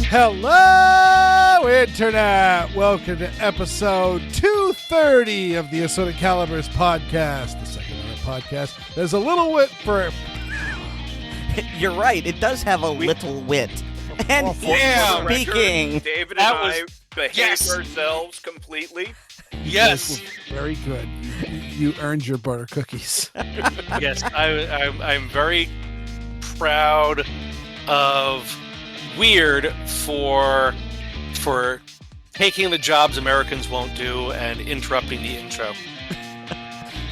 Hello, Internet! Welcome to episode 230 of the Assorted Calibers podcast, the second ever podcast. There's a little wit for... You're right, it does have a little wit. And speaking... David and I behaved ourselves completely. Yes. Very good. You earned your butter cookies. Yes, I'm very proud of Weer'd for taking the jobs Americans won't do and interrupting the intro.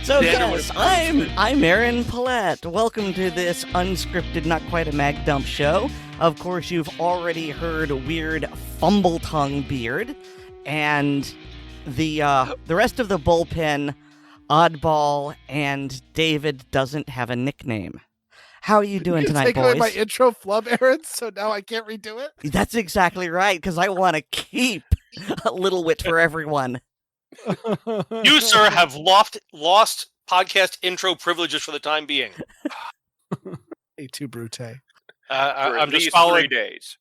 So yes, I'm Erin Paulette. Welcome to this unscripted, not quite a mag dump show. Of course, you've already heard Weer'd fumble tongue beard, and the rest of the bullpen, Oddball and David doesn't have a nickname. How are you doing tonight, take boys? Away my intro flub, Erin, so now I can't redo it? That's exactly right, because I want to keep a little wit for everyone. You, sir, have lost podcast intro privileges for the time being. Et tu, Brute. I'm just following 3 days.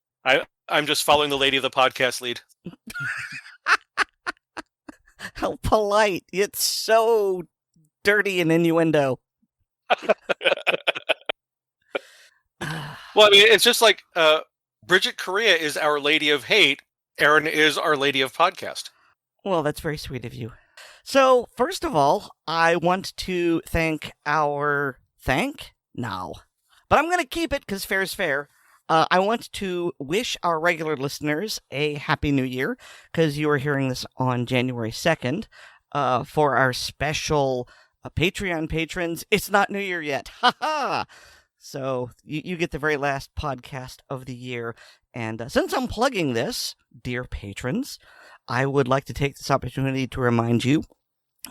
I'm just following the lady of the podcast lead. How polite. It's so dirty and innuendo. Well, I mean, it's just like Bridget Correa is Our Lady of Hate. Erin is Our Lady of Podcast. Well, that's very sweet of you. So, first of all, I want to thank but I'm going to keep it because fair is fair. I want to wish our regular listeners a Happy New Year, because you are hearing this on January 2nd. For our special Patreon patrons, it's not New Year yet. Ha ha! So you get the very last podcast of the year. And since I'm plugging this, dear patrons, I would like to take this opportunity to remind you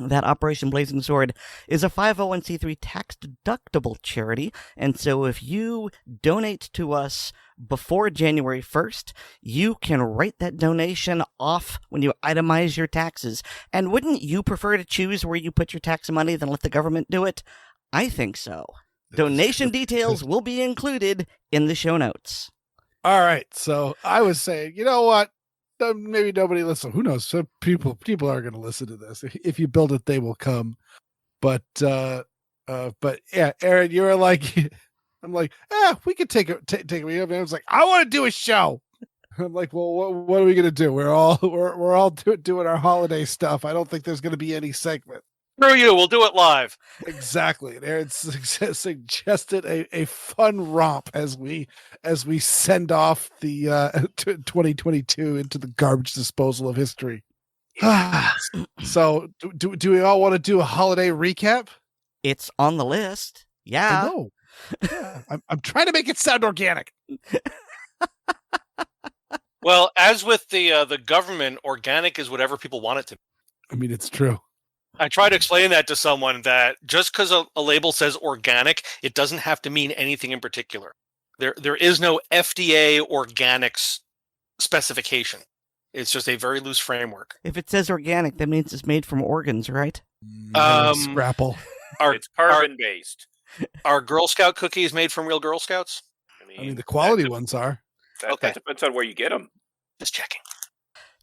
that Operation Blazing Sword is a 501c3 tax-deductible charity. And so if you donate to us before January 1st, you can write that donation off when you itemize your taxes. And wouldn't you prefer to choose where you put your tax money than let the government do it? I think so. Donation details will be included in the show notes. All right, so I was saying, you know what? Maybe nobody listens. Who knows? Some people are going to listen to this. If you build it, they will come. But yeah, Erin, you were like, I'm like, we could take it. And I was like, I want to do a show. I'm like, well, what are we going to do? We're all doing our holiday stuff. I don't think there's going to be any segment. Screw you, we'll do it live. Exactly. And Erin suggested a fun romp as we send off the 2022 into the garbage disposal of history. So do we all want to do a holiday recap? It's on the list. Yeah. I know. Yeah. I'm trying to make it sound organic. Well, as with the government, organic is whatever people want it to be. I mean, it's true. I try to explain that to someone, that just because a label says organic, it doesn't have to mean anything in particular. There is no FDA organics specification. It's just a very loose framework. If it says organic, that means it's made from organs, right? Scrapple. It's carbon-based. Are Girl Scout cookies made from real Girl Scouts? I mean the quality ones are. That depends on where you get them. Just checking.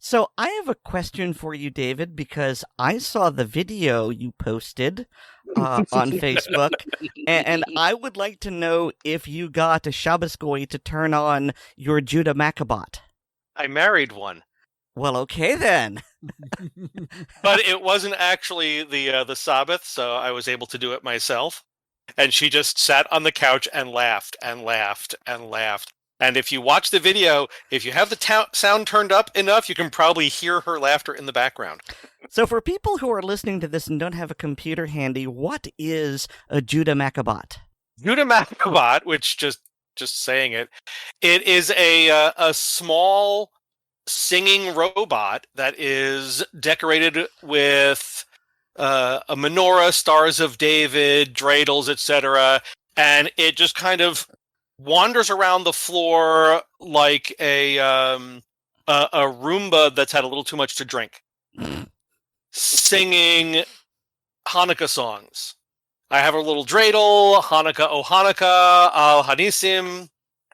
So I have a question for you, David, because I saw the video you posted on Facebook, and I would like to know if you got a Shabbos Goy to turn on your Judah Maccabot. I married one. Well, okay then. But it wasn't actually the Sabbath, so I was able to do it myself. And she just sat on the couch and laughed and laughed and laughed. And if you watch the video, if you have the sound turned up enough, you can probably hear her laughter in the background. So for people who are listening to this and don't have a computer handy, what is a Judah Maccabot? Judah Maccabot, which just saying it is a small singing robot that is decorated with a menorah, Stars of David, dreidels, etc., and it just kind of wanders around the floor like a Roomba that's had a little too much to drink, singing Hanukkah songs. I have a little dreidel, Hanukkah, oh Hanukkah, al Hanissim,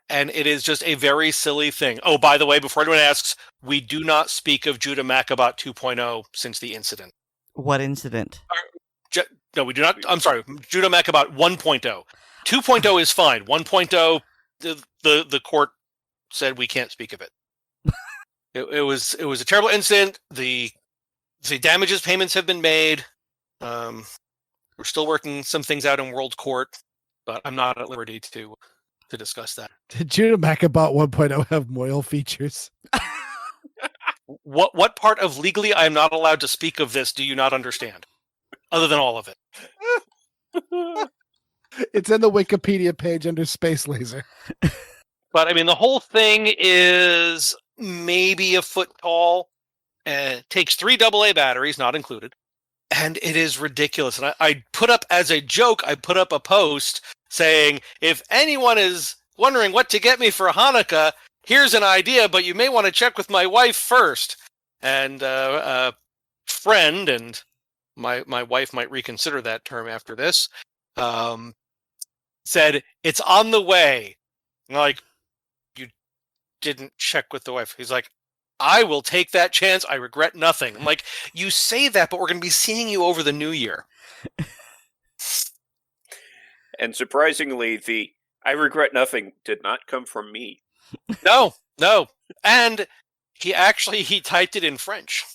and it is just a very silly thing. Oh, by the way, before anyone asks, we do not speak of Judah Maccabat 2.0 since the incident. What incident? No, we do not. I'm sorry, Judah Maccabat 1.0. 2.0 is fine. 1.0, the court said we can't speak of it. It was a terrible incident. The damages payments have been made. We're still working some things out in World Court, but I'm not at liberty to discuss that. Did Judah Maccabat 1.0 have Moyle features? What part of legally I am not allowed to speak of this do you not understand? Other than all of it. It's in the Wikipedia page under Space Laser. But I mean, the whole thing is maybe a foot tall. It takes 3 AA batteries, not included. And it is ridiculous. And I put up, as a joke, I put up a post saying, if anyone is wondering what to get me for Hanukkah, here's an idea, but you may want to check with my wife first. And a friend, and my wife might reconsider that term after this, said, it's on the way. And I'm like, you didn't check with the wife. He's like, I will take that chance. I regret nothing. I'm like, you say that, but we're going to be seeing you over the new year. And surprisingly, the I regret nothing did not come from me. No. And he typed it in French.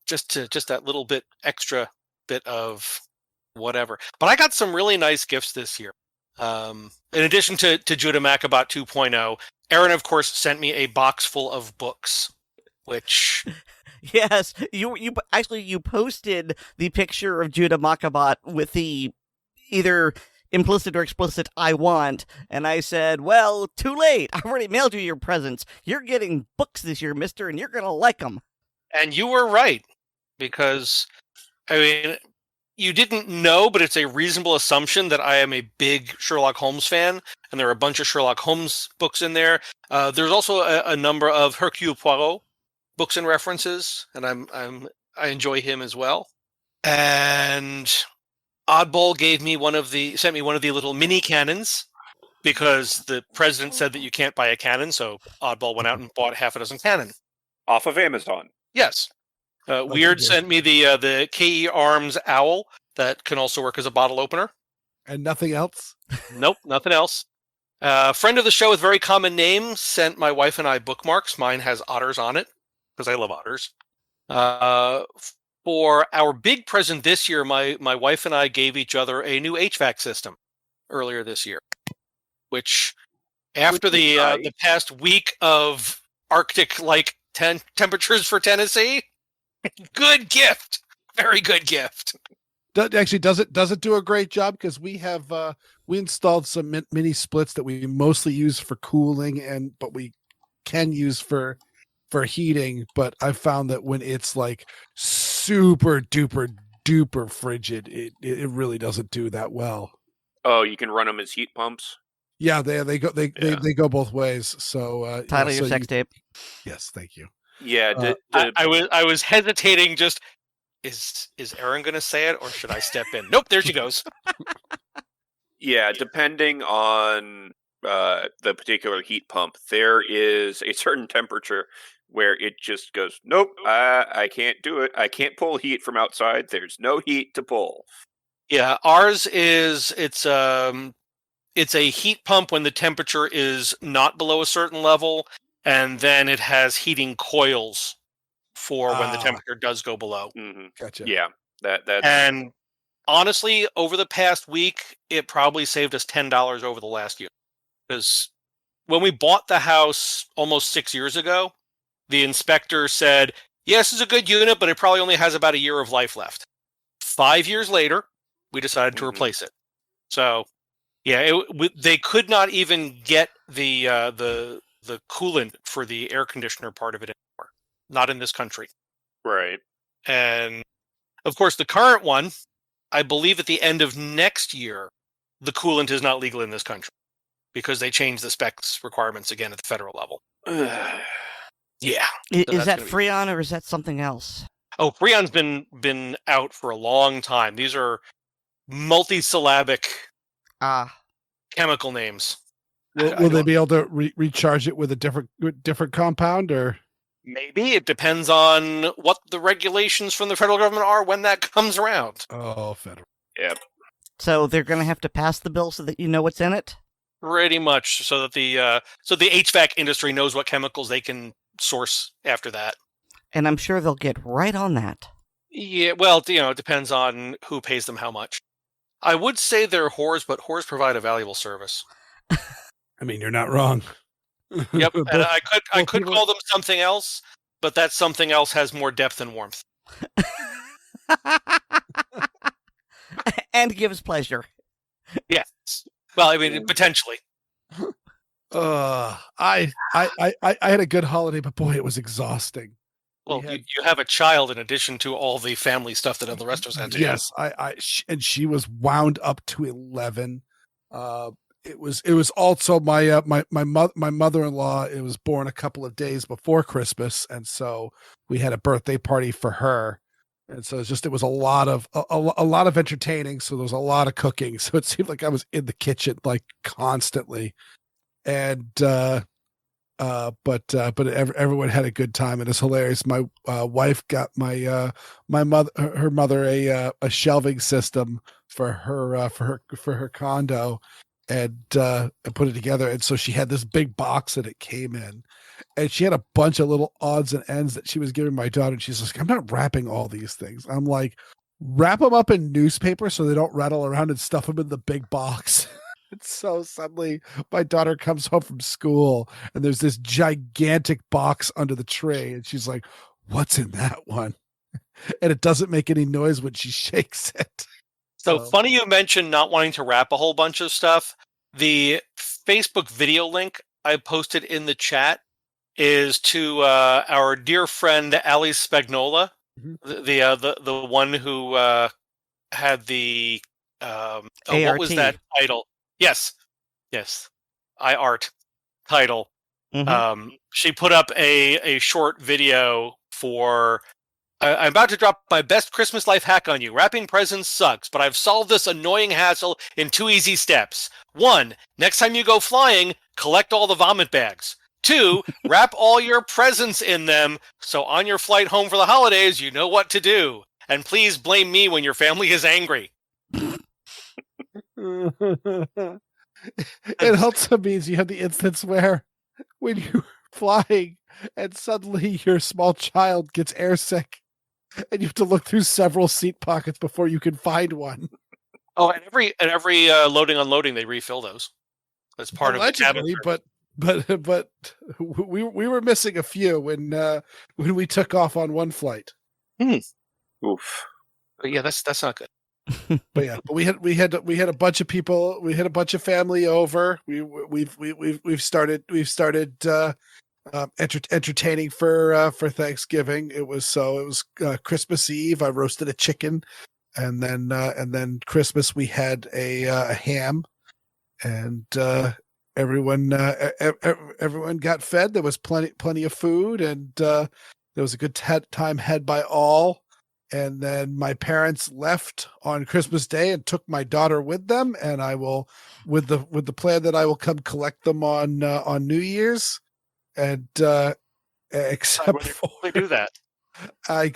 Just that little bit extra bit of whatever. But I got some really nice gifts this year. In addition to Judah Maccabat 2.0, Erin, of course, sent me a box full of books, which... Yes, you posted the picture of Judah Maccabat with the either implicit or explicit "I want," and I said, well, too late. I've already mailed you your presents. You're getting books this year, mister, and you're going to like them. And you were right, because, I mean, you didn't know, but it's a reasonable assumption that I am a big Sherlock Holmes fan, and there are a bunch of Sherlock Holmes books in there. There's also a number of Hercule Poirot books and references, and I enjoy him as well. And Oddball sent me one of the little mini cannons, because the president said that you can't buy a cannon, so Oddball went out and bought half a dozen cannon. Off of Amazon. Yes. Weer'd sent me the KE Arms owl that can also work as a bottle opener. And nothing else? Nope, nothing else. A friend of the show with very common name sent my wife and I bookmarks. Mine has otters on it, because I love otters. For our big present this year, my wife and I gave each other a new HVAC system earlier this year, which after the past week of Arctic-like temperatures for Tennessee, good gift. Very good gift. Actually, does it do a great job? Because we installed some mini splits that we mostly use for cooling, but we can use for heating. But I found that when it's like super duper frigid, it really doesn't do that well. Oh, you can run them as heat pumps? Yeah, they go both ways. So Title your sex tape. Yes, thank you. Yeah, I was hesitating. Just is Erin going to say it, or should I step in? Nope, there she goes. Yeah, depending on the particular heat pump, there is a certain temperature where it just goes, nope, I can't do it. I can't pull heat from outside. There's no heat to pull. Yeah, ours is it's a heat pump when the temperature is not below a certain level, and then it has heating coils for when the temperature does go below. Mm-hmm. Gotcha. Yeah, that's... And honestly, over the past week, it probably saved us $10 over the last year. Because when we bought the house almost 6 years ago, the inspector said, yes, it's a good unit, but it probably only has about a year of life left. 5 years later, we decided to replace it. So, yeah, they could not even get the coolant for the air conditioner part of it anymore. Not in this country. Right. And Of course, the current one, I believe at the end of next year, the coolant is not legal in this country because they changed the specs requirements again at the federal level. Yeah. Is that Freon or is that something else? Oh, Freon's been out for a long time. These are multi-syllabic chemical names. Will they be able to recharge it with a different compound, or maybe it depends on what the regulations from the federal government are when that comes around. Oh, federal. Yep. So they're going to have to pass the bill so that you know what's in it? Pretty much, so that the HVAC industry knows what chemicals they can source after that. And I'm sure they'll get right on that. Yeah, well, it depends on who pays them how much. I would say they're whores, but whores provide a valuable service. I mean, you're not wrong. Yep, and I could call them something else, but that something else has more depth and warmth. And gives pleasure. Yes. Well, I mean, potentially. I had a good holiday, but boy, it was exhausting. Well, you have a child in addition to all the family stuff that the rest of us had to do. Yes, and she was wound up to 11. It was also my mother-in-law. It was born a couple of days before Christmas, and so we had a birthday party for her. And so it was a lot of entertaining. So there was a lot of cooking. So it seemed like I was in the kitchen like constantly, and but everyone had a good time, and it's hilarious. My wife got my mother a shelving system for her condo, and put it together. And so she had this big box that it came in, and she had a bunch of little odds and ends that she was giving my daughter. And she's like, I'm not wrapping all these things. I'm like, wrap them up in newspaper so they don't rattle around, and stuff them in the big box. And so suddenly my daughter comes home from school, and there's this gigantic box under the tray. And she's like, what's in that one? And it doesn't make any noise when she shakes it. So funny you mentioned not wanting to wrap a whole bunch of stuff. The Facebook video link I posted in the chat is to our dear friend Ali Spagnola, the one who had the what was that title? Yes, iArt title. Mm-hmm. She put up a short video for. I'm about to drop my best Christmas life hack on you. Wrapping presents sucks, but I've solved this annoying hassle in 2 easy steps. 1, next time you go flying, collect all the vomit bags. 2, wrap all your presents in them, so on your flight home for the holidays, you know what to do. And please blame me when your family is angry. It also means you have the instance where when you're flying and suddenly your small child gets airsick, and you have to look through several seat pockets before you can find one. Oh, and every loading unloading they refill those. That's part of the cabin. But we were missing a few when we took off on one flight. Oof. But yeah, that's not good. But we had a bunch of people. We had a bunch of family over. We've started entertaining for Thanksgiving. It was Christmas Eve. I roasted a chicken, and then Christmas we had a ham, and everyone got fed. There was plenty of food, and there was a good time had by all. And then my parents left on Christmas Day and took my daughter with them, and I will with the plan that I will come collect them on New Year's. And except for they do that, I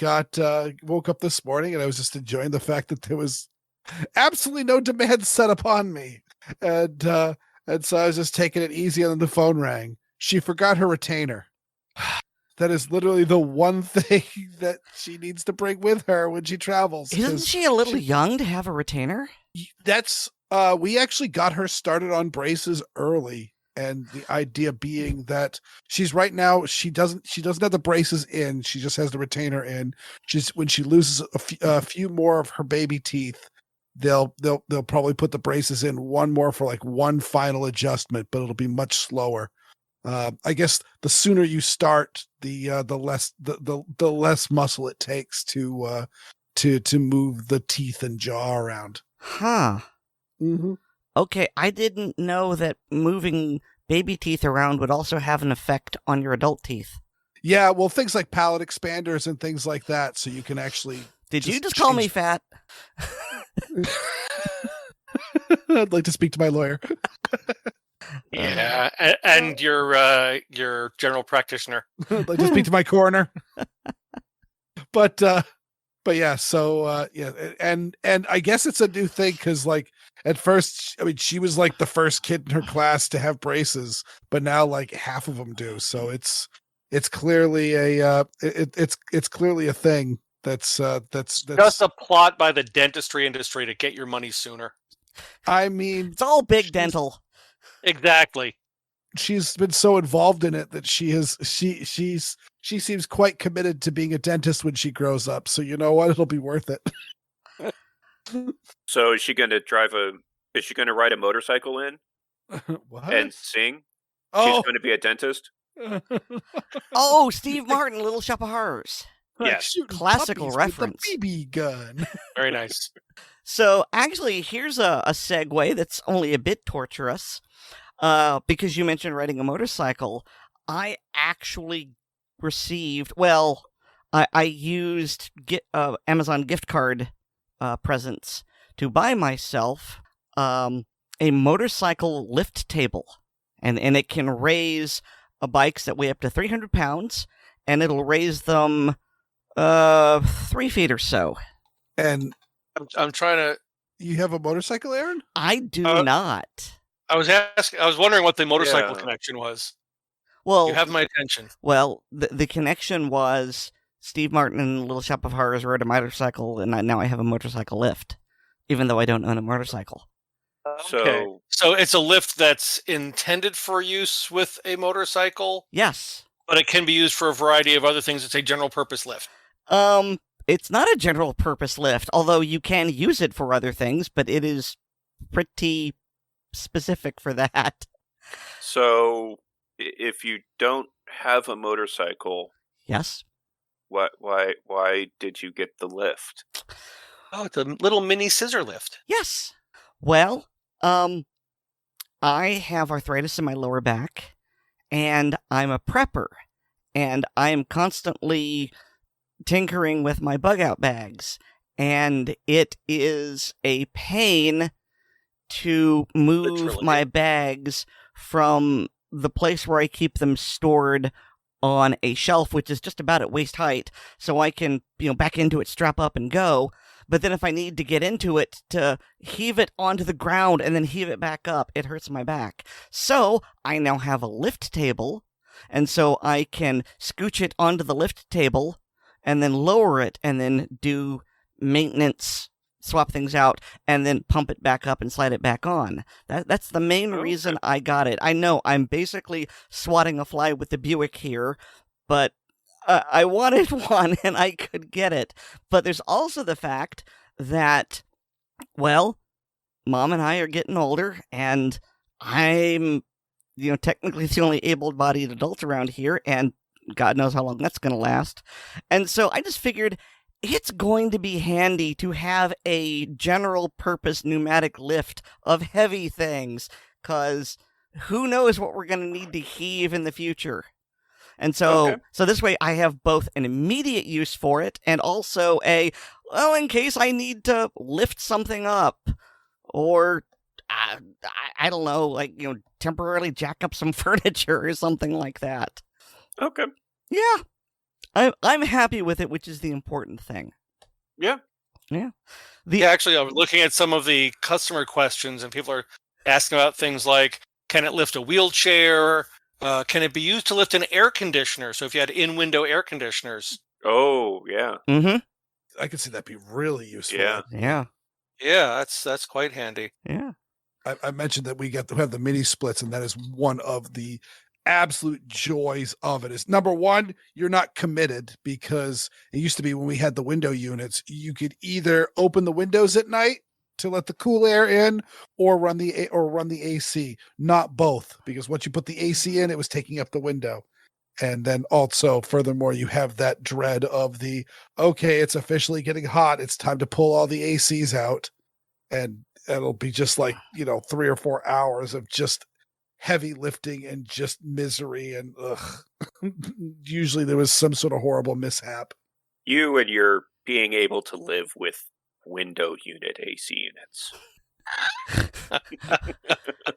woke up this morning and I was just enjoying the fact that there was absolutely no demand set upon me, and so I was just taking it easy. And then the phone rang. She forgot her retainer. That is literally the one thing that she needs to bring with her when she travels. Isn't she a little young to have a retainer? That's we actually got her started on braces early. And the idea being that she's right now, she doesn't have the braces in. She just has the retainer in. When she loses a few more of her baby teeth, they'll probably put the braces in one more for like one final adjustment, but it'll be much slower. I guess the sooner you start, the less muscle it takes to to move the teeth and jaw around. Huh. Mm-hmm. Okay, I didn't know that moving baby teeth around would also have an effect on your adult teeth. Yeah, well, things like palate expanders and things like that, so you can actually. Did you just call me change- fat? I'd like to speak to my lawyer. Yeah, and your general practitioner. I'd like to speak to my coroner. But yeah, so yeah, and I guess it's a new thing because like at first, I mean, she was like the first kid in her class to have braces, but now like half of them do. So it's clearly it's clearly a thing that's Just a plot by the dentistry industry to get your money sooner. I mean, It's all big dental. Exactly. she's been so involved in it that she seems quite committed to being a dentist when she grows up. So you know what? It'll be worth it. So is she going to ride a motorcycle in What? and sing? Oh, She's going to be a dentist? Oh, Steve Martin, Little Shop of Horrors. Like Yes. shooting Classical puppies reference. with a BB gun. Very nice. So actually, here's a segue that's only a bit torturous. Because you mentioned riding a motorcycle, I actually received, I used Amazon gift card presents to buy myself a motorcycle lift table. And it can raise bikes that weigh up to 300 pounds, and it'll raise them 3 feet or so. And I'm trying to. you have a motorcycle, Aaron? I do not. I was wondering what the motorcycle Yeah. connection was. Well, You have my attention. Well, the connection was Steve Martin and Little Shop of Horrors rode a motorcycle, and now I have a motorcycle lift, even though I don't own a motorcycle. Okay. So it's a lift that's intended for use with a motorcycle, Yes. but it can be used for a variety of other things. It's a general purpose lift. It's not a general purpose lift, although you can use it for other things, but it is pretty specific for that. So if you don't have a motorcycle, Yes. why did you get the lift? Oh, it's a little mini scissor lift. Yes. Well, I have arthritis in my lower back, and I'm a prepper, and I am constantly tinkering with my bug out bags, and it is a pain to move Literally. my bags from the place where I keep them stored on a shelf, which is just about at waist height, so I can, back into it, strap up, and go. But then if I need to get into it to heave it onto the ground and then heave it back up, it hurts my back. So I now have a lift table, and so I can scooch it onto the lift table and then lower it and then do maintenance, swap things out, and then pump it back up and slide it back on. That's the main reason I got it. I know I'm basically swatting a fly with the Buick here, but I wanted one and I could get it. But there's also the fact that, Mom and I are getting older, and I'm, technically the only able-bodied adult around here, and God knows how long that's going to last. And so I just figured it's going to be handy to have a general-purpose pneumatic lift of heavy things, because who knows what we're going to need to heave in the future. And so this way I have both an immediate use for it and also in case I need to lift something up or, I don't know, temporarily jack up some furniture or something like that. Okay. Yeah. I'm happy with it, which is the important thing. Yeah. Yeah. Actually, I was looking at some of the customer questions, and people are asking about things like, can it lift a wheelchair? Can it be used to lift an air conditioner? So if you had in-window air conditioners. Oh, yeah. Mm-hmm. I could see that be really useful. Yeah. Yeah. Yeah, that's quite handy. Yeah. I mentioned that we have the mini splits, and that is one of the absolute joys of it. Is number one, you're not committed, because it used to be when we had the window units, you could either open the windows at night to let the cool air in or run the AC, not both, because once you put the AC in, it was taking up the window. And then also, furthermore, you have that dread of okay, it's officially getting hot. It's time to pull all the ACs out. And it'll be just like, 3 or 4 hours of just heavy lifting and just misery. And usually there was some sort of horrible mishap. You and your being able to live with window unit AC units.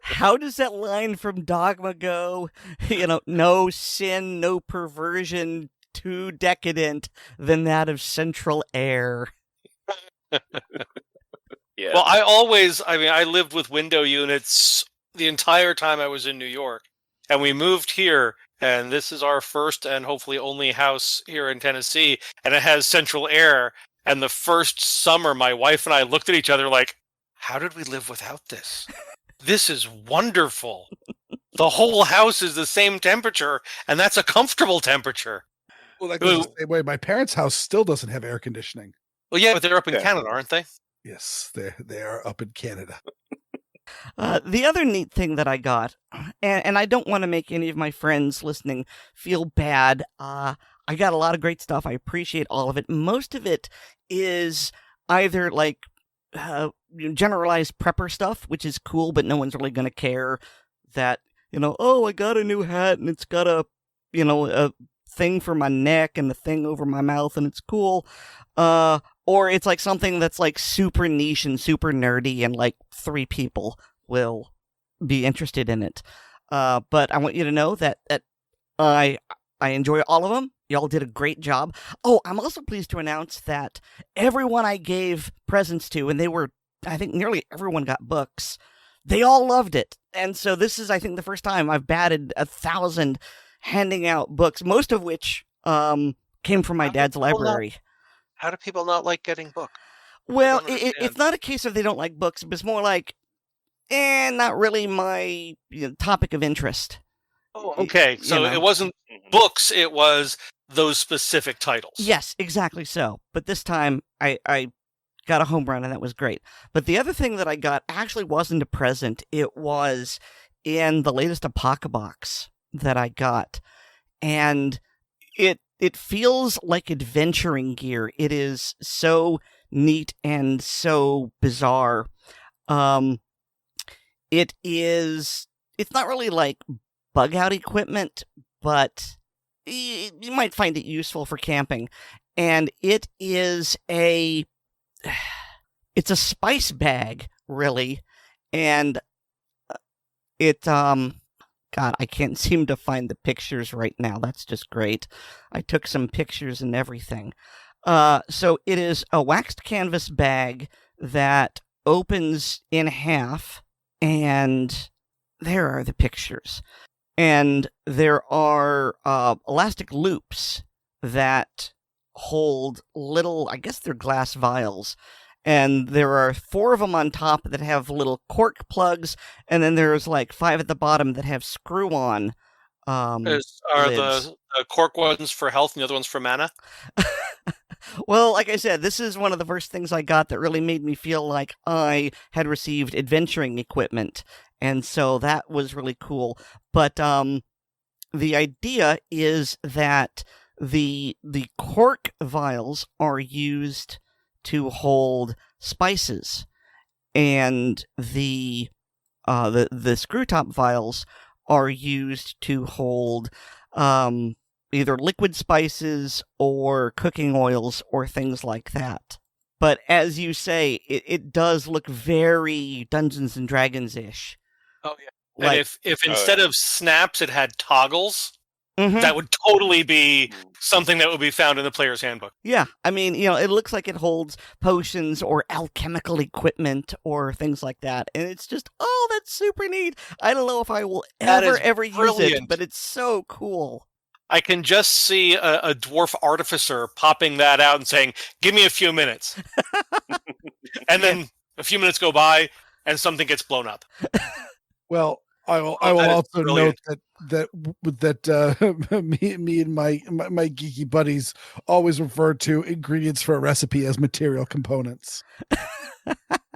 How does that line from Dogma go? No sin, no perversion, too decadent than that of central air. Yeah. Well, I lived with window units the entire time I was in New York. And we moved here, and this is our first and hopefully only house here in Tennessee, and it has central air. And the first summer, my wife and I looked at each other like, how did we live without this? This is wonderful. The whole house is the same temperature, and that's a comfortable temperature. Well, that goes the same way. My parents' house still doesn't have air conditioning. Well, yeah, but they're up in Canada, aren't they? Yes, they are up in Canada. The other neat thing that I got, and I don't want to make any of my friends listening feel bad, I got a lot of great stuff. I appreciate all of it. Most of it is either like generalized prepper stuff, which is cool, but no one's really going to care that, I got a new hat and it's got a thing for my neck and the thing over my mouth and it's cool. Or it's like something that's like super niche and super nerdy and like 3 people will be interested in it. But I want you to know that I enjoy all of them. Y'all did a great job. Oh, I'm also pleased to announce that everyone I gave presents to, and I think nearly everyone got books, they all loved it. And so this is, I think, the first time I've batted 1,000 handing out books, most of which came from my dad's library. How do people not like getting books? Well, it's not a case of they don't like books, but it's more like, not really my topic of interest. Oh, okay. So it wasn't books, it was those specific titles. Yes, exactly so. But this time, I got a home run, and that was great. But the other thing that I got actually wasn't a present. It was in the latest Apoca box that I got. And it feels like adventuring gear. It is so neat and so bizarre. It's not really like bug out equipment, but you might find it useful for camping. And it's a spice bag, really. And God, I can't seem to find the pictures right now. That's just great. I took some pictures and everything. So it is a waxed canvas bag that opens in half, and there are the pictures. And there are elastic loops that hold little, I guess they're glass vials. And there are 4 of them on top that have little cork plugs, and then there's like 5 at the bottom that have screw-on Are lids. the cork ones for health and the other ones for mana? Well, like I said, this is one of the first things I got that really made me feel like I had received adventuring equipment, and so that was really cool. But the idea is that the cork vials are used to hold spices, and the screw top vials are used to hold either liquid spices or cooking oils or things like that. But as you say, it does look very Dungeons and Dragons-ish. Oh yeah. Like, and if instead of snaps it had toggles, mhm. that would totally be something that would be found in the player's handbook. Yeah, I mean, it looks like it holds potions or alchemical equipment or things like that. And it's just, oh, that's super neat. I don't know if I will ever use it, brilliant. but it's so cool. I can just see a dwarf artificer popping that out and saying, give me a few minutes. And then a few minutes go by and something gets blown up. Well, I will also note that me and my geeky buddies always refer to ingredients for a recipe as material components.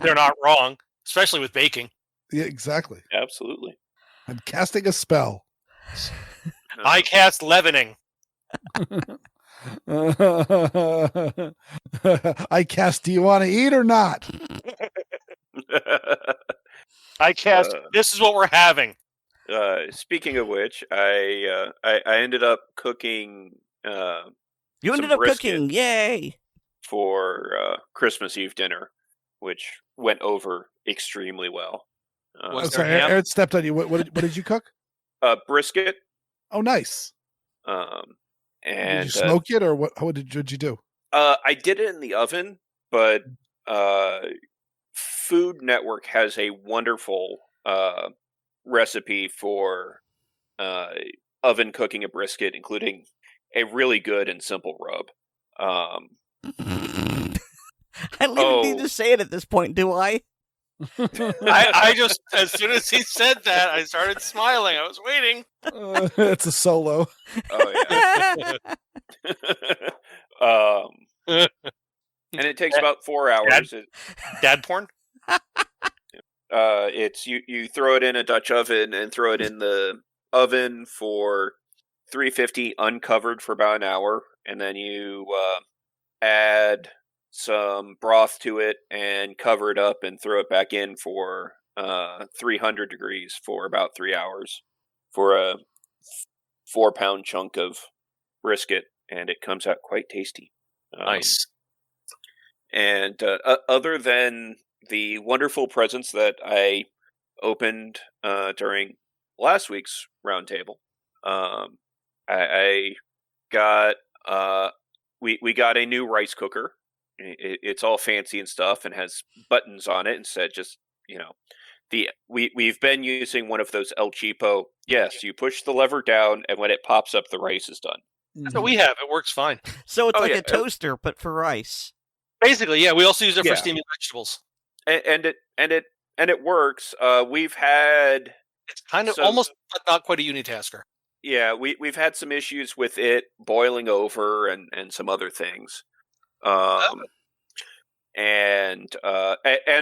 They're not wrong, especially with baking. Yeah, exactly. Absolutely. I'm casting a spell. I cast leavening. I cast, do you want to eat or not? I cast, this is what we're having. Speaking of which, I ended up cooking You ended some up brisket cooking, yay! for Christmas Eve dinner, which went over extremely well. Was there Sorry, ham? Erin stepped on you. What did you cook? Brisket. Oh, nice. And Did you smoke it, or what? What did you do? I did it in the oven, but Food Network has a wonderful recipe for oven cooking a brisket, including a really good and simple rub. I don't even need to say it at this point, do I? I just, as soon as he said that, I started smiling. I was waiting. It's a solo. Oh yeah. And it takes about 4 hours. Dad porn? It's you throw it in a Dutch oven and throw it in the oven for 350 uncovered for about an hour, and then you add some broth to it and cover it up and throw it back in for 300 degrees for about 3 hours for a 4-pound chunk of brisket, and it comes out quite tasty. Nice. And other than the wonderful presents that I opened during last week's roundtable, I got we got a new rice cooker. It's all fancy and stuff and has buttons on it instead. Just we've been using one of those El Cheapo. Yes, you push the lever down, and when it pops up, the rice is done. So we have it. Works fine. So it's like a toaster, but for rice. Basically, yeah. We also use it for steaming vegetables, and it works. We've had it's kind of almost, but not quite a unitasker. Yeah, we've had some issues with it boiling over and some other things. And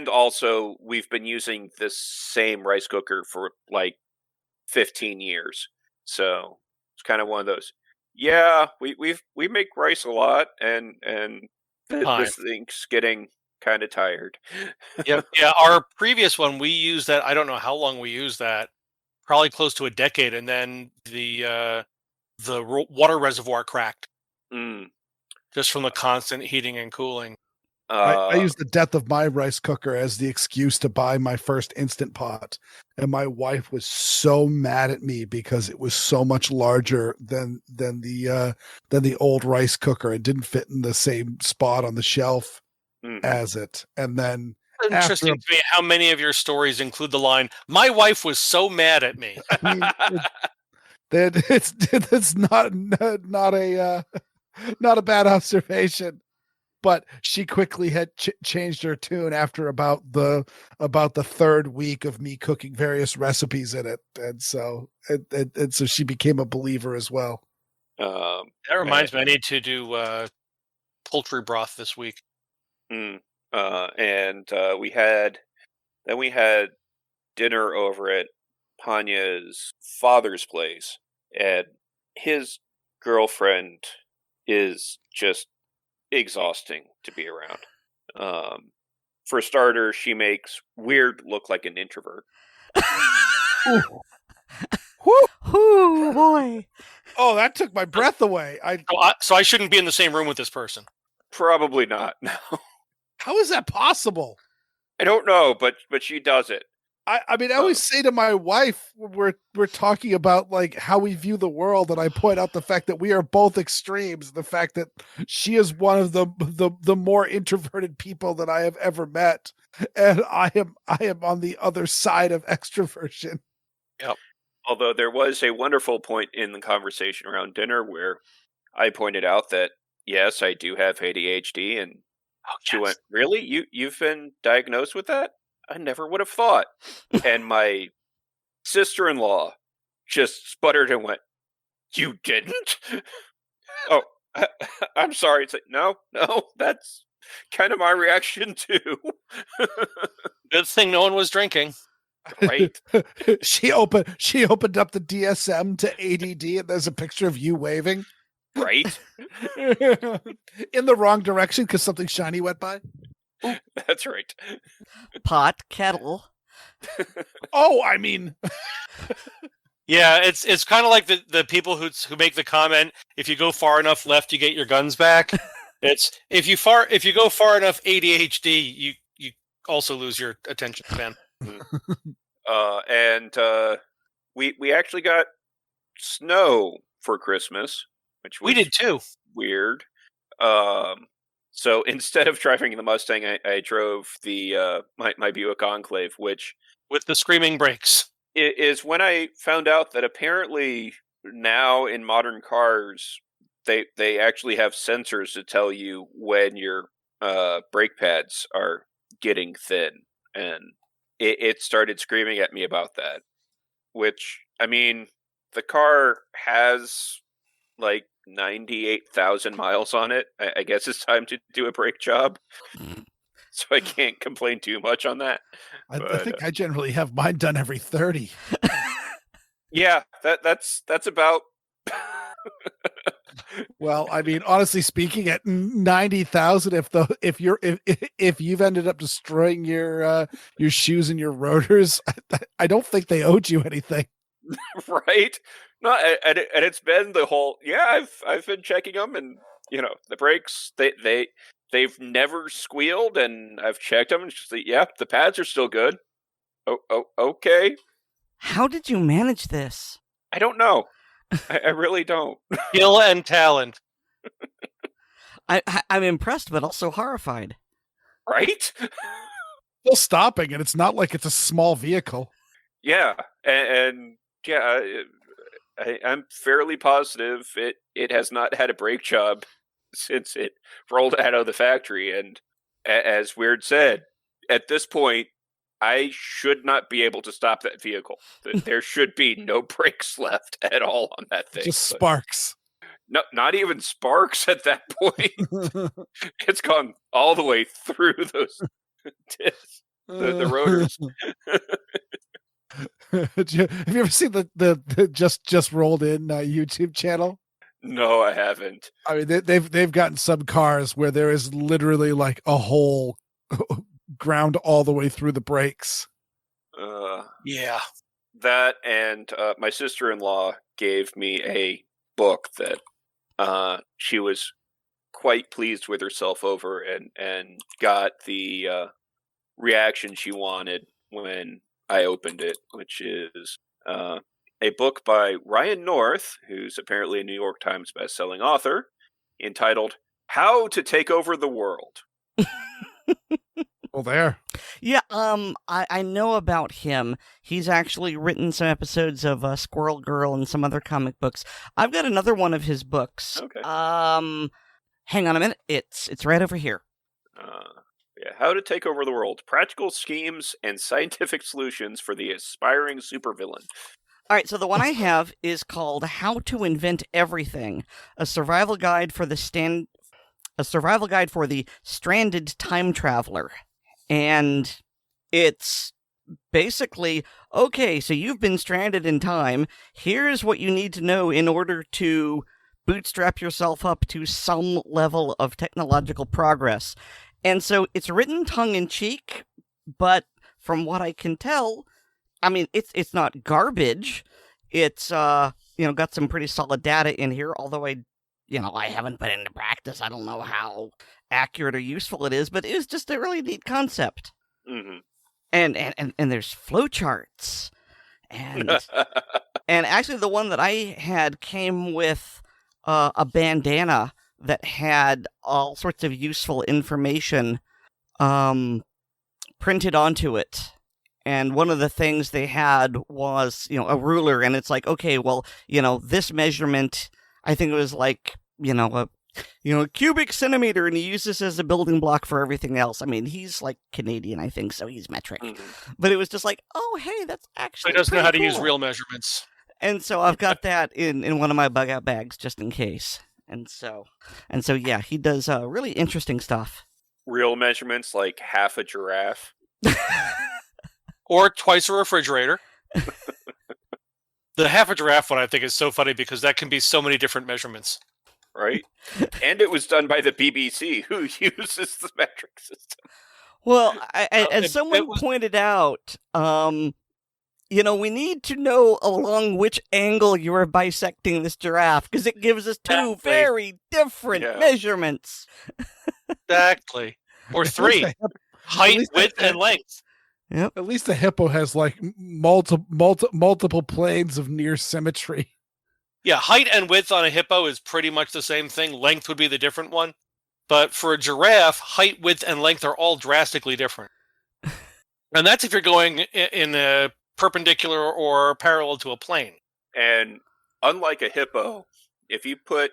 also we've been using this same rice cooker for like 15 years. So it's kind of one of those. Yeah, we make rice a lot, and this thing's getting kind of tired. Yeah. Our previous one, we used that. I don't know how long we used that. Probably close to a decade, and then the water reservoir cracked. Just from the constant heating and cooling. I used the death of my rice cooker as the excuse to buy my first Instant Pot, and my wife was so mad at me because it was so much larger than the old rice cooker. It didn't fit in the same spot on the shelf as it, and then. Interesting to me how many of your stories include the line, "My wife was so mad at me." I mean, it's not a bad observation, but she quickly had changed her tune after about the third week of me cooking various recipes in it, and so so she became a believer as well. That reminds me, I need to do poultry broth this week. And we had dinner over at Panya's father's place, and his girlfriend is just exhausting to be around. For starters, she makes Weird look like an introvert. Whoo, boy! Oh, that took my breath away. So I shouldn't be in the same room with this person. Probably not. No. How is that possible? I don't know, but she does it. I mean, I always say to my wife, we're talking about like how we view the world, and I point out the fact that we are both extremes. The fact that she is one of the more introverted people that I have ever met, and I am on the other side of extroversion. Yep. Although there was a wonderful point in the conversation around dinner where I pointed out that yes, I do have ADHD, and she went, "Really? You've been diagnosed with that? I never would have thought." And my sister-in-law just sputtered and went, "You didn't?" Oh, I'm sorry. It's like, no, that's kind of my reaction too. Good thing no one was drinking. Right? She opened up the DSM to ADD, and there's a picture of you waving. Right? In the wrong direction because something shiny went by. That's right. Pot, kettle. Oh, I mean, Yeah, it's kind of like the people who make the comment, if you go far enough left, you get your guns back. It's if you go far enough ADHD, you also lose your attention span. We actually got snow for Christmas, which was We did too. weird. So instead of driving the Mustang, I drove the my Buick Enclave, which With the screaming brakes. is when I found out that apparently now in modern cars they actually have sensors to tell you when your brake pads are getting thin, and it started screaming at me about that. Which, I mean, the car has like 98,000 miles on it. I guess it's time to do a brake job. So I can't complain too much on that. I think I generally have mine done every 30. Yeah, that's about. Well, I mean, honestly speaking, at 90,000, if you've ended up destroying your shoes and your rotors, I don't think they owed you anything. Right? No, and it's been the whole. Yeah, I've been checking them, and the brakes they've never squealed, and I've checked them, and just yeah, the pads are still good. Oh, okay. How did you manage this? I don't know. I really don't. Skill and talent. I'm impressed, but also horrified. Right? Still stopping, and it's not like it's a small vehicle. Yeah, and yeah, I'm fairly positive it has not had a brake job since it rolled out of the factory. And as Weird said, at this point, I should not be able to stop that vehicle. There should be no brakes left at all on that thing. Just sparks. No, not even sparks at that point. It's gone all the way through those discs, the rotors. Have you ever seen the just rolled in YouTube channel? No, I haven't. I mean, they've gotten some cars where there is literally like a hole ground all the way through the brakes. Yeah. That and my sister-in-law gave me a book that she was quite pleased with herself over, and got the reaction she wanted when I opened it, which is a book by Ryan North, who's apparently a New York Times bestselling author, entitled "How to Take Over the World." Well, there. Yeah, I know about him. He's actually written some episodes of Squirrel Girl and some other comic books. I've got another one of his books. Okay. Hang on a minute. It's right over here. Yeah, How to Take Over the World: Practical Schemes and Scientific Solutions for the Aspiring Supervillain. All right, so the one I have is called "How to Invent Everything: A Survival Guide for the Stranded Time Traveler." And it's basically, okay, so you've been stranded in time. Here's what you need to know in order to bootstrap yourself up to some level of technological progress. And so it's written tongue-in-cheek, but from what I can tell, I mean, it's not garbage. It's, got some pretty solid data in here, although I haven't put it into practice. I don't know how accurate or useful it is, but it was just a really neat concept. Mm-hmm. And there's flowcharts. And actually the one that I had came with a bandana that had all sorts of useful information printed onto it. And one of the things they had was, a ruler, and it's like, okay, well, this measurement, I think it was like, a cubic centimeter, and he uses this as a building block for everything else. I mean, he's like Canadian, I think, so he's metric. Mm-hmm. But it was just like, oh, hey, that's actually He doesn't know how to use cool. real measurements. And so I've got that in one of my bug out bags just in case. And so yeah, he does really interesting stuff. Real measurements like half a giraffe. Or twice a refrigerator. The half a giraffe one I think is so funny because that can be so many different measurements. Right? And it was done by the BBC, who uses the metric system. Well, as someone pointed out, we need to know along which angle you are bisecting this giraffe because it gives us two very different measurements. Exactly. Or three. Height, width, and length. Yep. At least the hippo has like multiple planes of near symmetry. Yeah, height and width on a hippo is pretty much the same thing. Length would be the different one. But for a giraffe, height, width, and length are all drastically different. And that's if you're going in a perpendicular or parallel to a plane. And unlike a hippo, if you put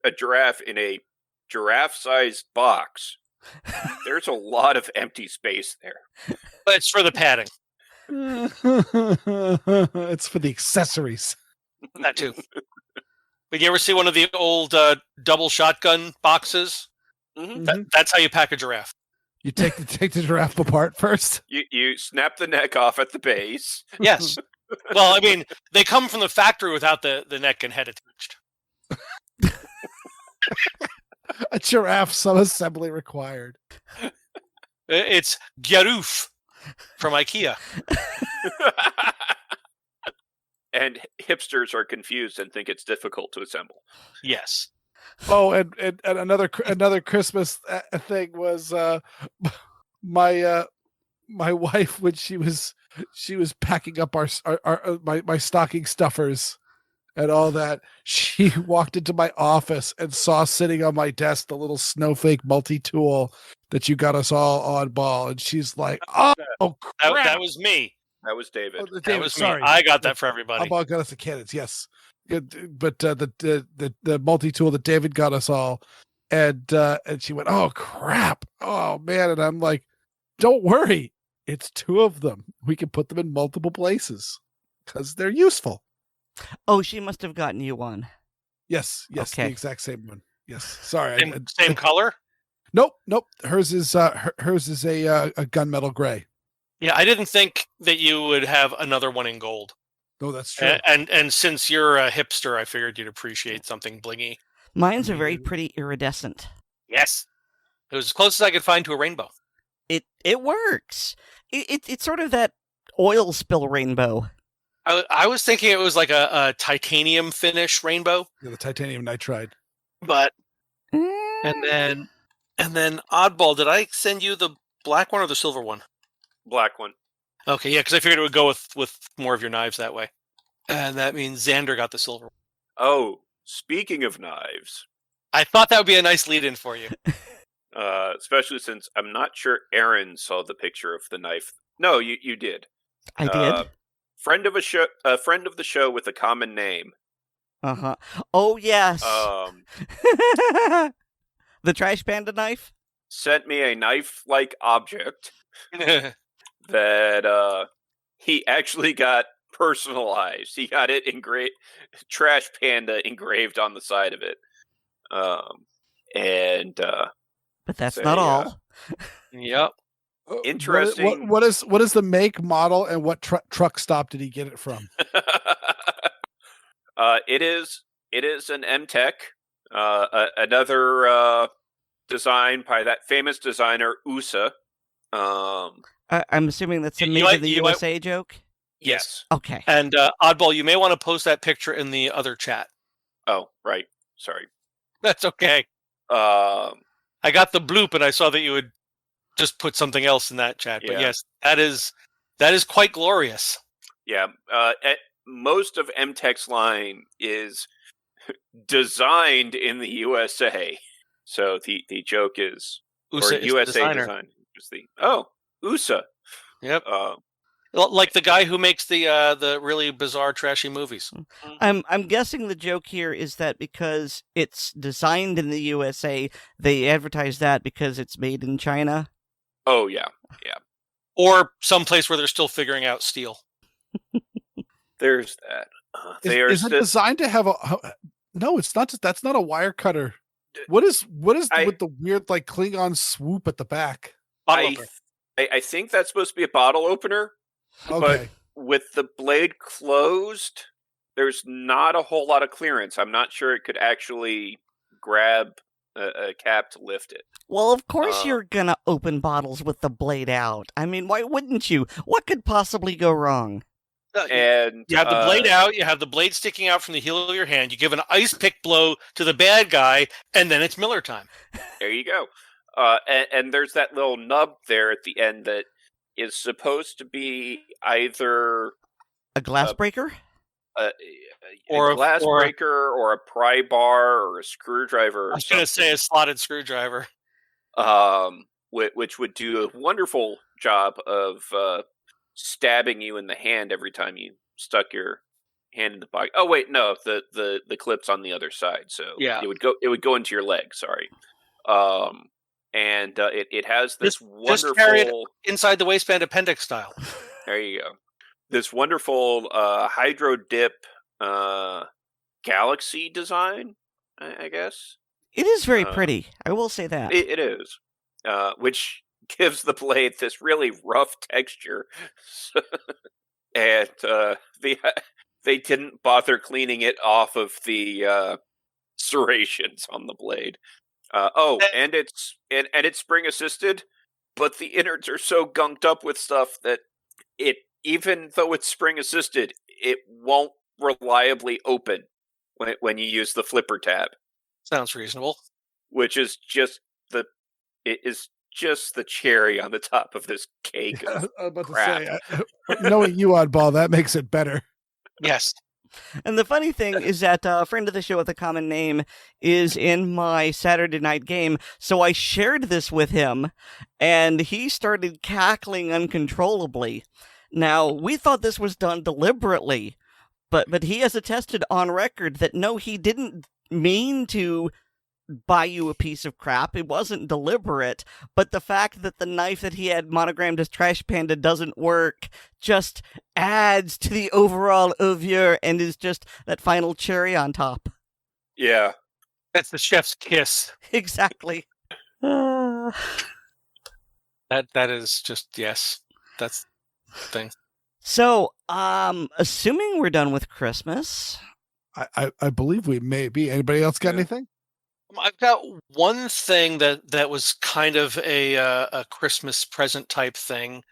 a giraffe in a giraffe-sized box, there's a lot of empty space there. But it's for the padding. It's for the accessories. That too. But you ever see one of the old double shotgun boxes? Mm-hmm. That's how you pack a giraffe. You take the giraffe apart first? You snap the neck off at the base. Yes. Well, I mean, they come from the factory without the neck and head attached. A giraffe, some assembly required. It's Geroof from IKEA. And hipsters are confused and think it's difficult to assemble. Yes. Oh, and another Christmas thing was my wife when she was packing up my stocking stuffers and all that. She walked into my office and saw sitting on my desk the little snowflake multi-tool that you got us all Oddball, and she's like, "Oh, crap. That was me. That was David. Oh, That was sorry. me. I got that for everybody. Oddball got us the cannons, yes. But the multi-tool that David got us all, and she went, "Oh crap! Oh man!" And I'm like, "Don't worry, it's two of them. We can put them in multiple places because they're useful." Oh, she must have gotten you one. Yes, Okay. The exact same one. Yes, sorry. Same color? Nope. Hers is a gunmetal gray. Yeah, I didn't think that you would have another one in gold. Oh, that's true. And since you're a hipster, I figured you'd appreciate something blingy. Mine's a very pretty iridescent. Yes. It was as close as I could find to a rainbow. It works. It's sort of that oil spill rainbow. I was thinking it was like a titanium finish rainbow. Yeah, the titanium nitride. But and then Oddball, did I send you the black one or the silver one? Black one. Okay, yeah, because I figured it would go with more of your knives that way. And that means Xander got the silver one. Oh, speaking of knives. I thought that would be a nice lead-in for you. Especially since I'm not sure Erin saw the picture of the knife. No, you did. I did. Friend of the show with a common name. Uh-huh. Oh yes. The trash panda knife? Sent me a knife-like object that he actually got personalized. He got it engraved, Trash Panda engraved on the side of it. But that's not all. Yep. Interesting. What is the make, model, and what truck stop did he get it from? It is an M-Tech, another design by that famous designer USA. I'm assuming that's a made in the USA joke? Yes. Okay. And Oddball, you may want to post that picture in the other chat. Oh, right. Sorry. That's okay. I got the bloop and I saw that you would just put something else in that chat. But yes, that is quite glorious. Yeah. Most of M-Tech's line is designed in the USA. So the joke is USA or USA designer. design. USA. Yep. Like the guy who makes the really bizarre, trashy movies. I'm guessing the joke here is that because it's designed in the USA, they advertise that because it's made in China. Oh yeah. Or someplace where they're still figuring out steel. There's that. Is it designed to have a? No, it's not. That's not a wire cutter. What is with the weird like Klingon swoop at the back? I think that's supposed to be a bottle opener. Okay. With the blade closed, there's not a whole lot of clearance. I'm not sure it could actually grab a cap to lift it. Well, of course you're gonna open bottles with the blade out. I mean, why wouldn't you? What could possibly go wrong? And you have the blade out, you have the blade sticking out from the heel of your hand, you give an ice pick blow to the bad guy, and then it's Miller time. There you go. And there's that little nub there at the end that is supposed to be either A glass breaker? or a glass breaker or a pry bar or a screwdriver. I was going to say a slotted screwdriver. Which would do a wonderful job of stabbing you in the hand every time you stuck your hand in the pocket. Oh wait, no, the clip's on the other side, so yeah, it would go into your leg. Sorry, and it has this wonderful just carry it inside the waistband appendix style. There you go. This wonderful hydro dip galaxy design, I guess. It is very pretty. I will say that. It is. Which gives the blade this really rough texture. And they didn't bother cleaning it off of the serrations on the blade. And it's spring assisted, but the innards are so gunked up with stuff that it, even though it's spring assisted, it won't reliably open when you use the flipper tab. Sounds reasonable. Which is just the cherry on the top of this cake of crap. To say, knowing you, Oddball, that makes it better. Yes. And the funny thing is that a friend of the show with a common name is in my Saturday night game, so I shared this with him, and he started cackling uncontrollably. Now, we thought this was done deliberately, but he has attested on record that no, he didn't mean to buy you a piece of crap. It wasn't deliberate, but the fact that the knife that he had monogrammed as Trash Panda doesn't work just adds to the overall oeuvre and is just that final cherry on top. Yeah. That's the chef's kiss. Exactly. That is just, yes. That's the thing. So, assuming we're done with Christmas. I believe we may be. Anybody else got anything? I've got one thing that was kind of a Christmas present type thing.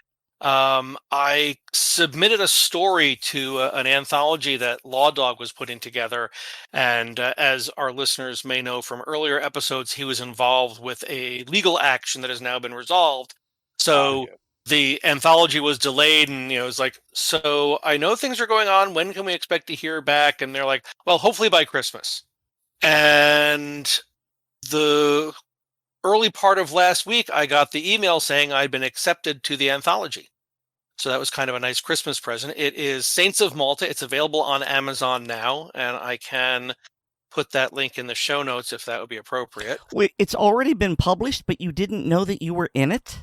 I submitted a story to an anthology that Law Dog was putting together, and as our listeners may know from earlier episodes, he was involved with a legal action that has now been resolved. So the anthology was delayed, and it was like, so I know things are going on. When can we expect to hear back? And they're like, well, hopefully by Christmas. And the early part of last week, I got the email saying I'd been accepted to the anthology. So that was kind of a nice Christmas present. It is Saints of Malta. It's available on Amazon now, and I can put that link in the show notes if that would be appropriate. Wait, it's already been published, but you didn't know that you were in it?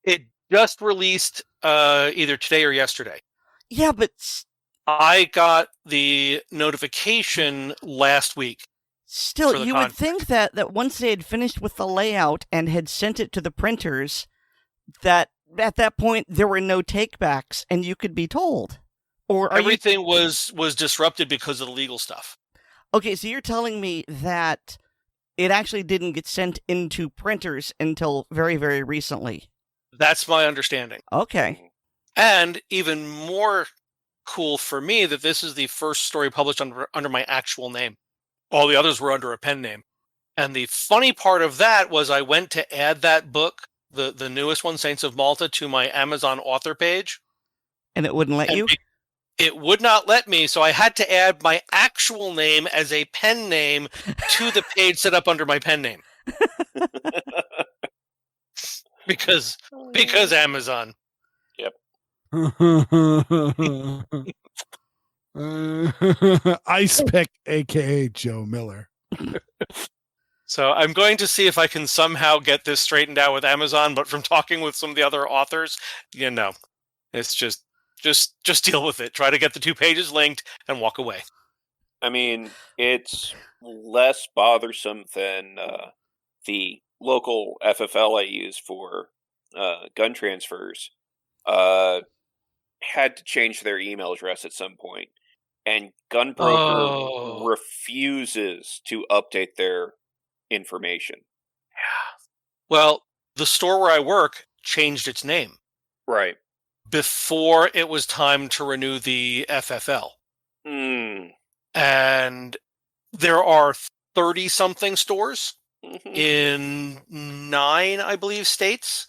It just released either today or yesterday. Yeah, but I got the notification last week. Still, you would think that once they had finished with the layout and had sent it to the printers, that at that point there were no takebacks and you could be told. Or everything was disrupted because of the legal stuff. Okay, so you're telling me that it actually didn't get sent into printers until very, very recently. That's my understanding. Okay. And even more cool for me that this is the first story published under my actual name. All the others were under a pen name. And the funny part of that was I went to add that book, the newest one, Saints of Malta, to my Amazon author page. And it wouldn't let you? It would not let me, so I had to add my actual name as a pen name to the page set up under my pen name. Because Amazon. Yep. Ice Pick, aka Joe Miller. So I'm going to see if I can somehow get this straightened out with Amazon, but from talking with some of the other authors, it's just deal with it. Try to get the 2 pages linked and walk away. I mean, it's less bothersome than the local FFL I use for gun transfers. had to change their email address at some point, and Gunbroker refuses to update their information. Well, the store where I work changed its name Right. before it was time to renew the FFL. And there are 30-something stores in 9, I believe, states.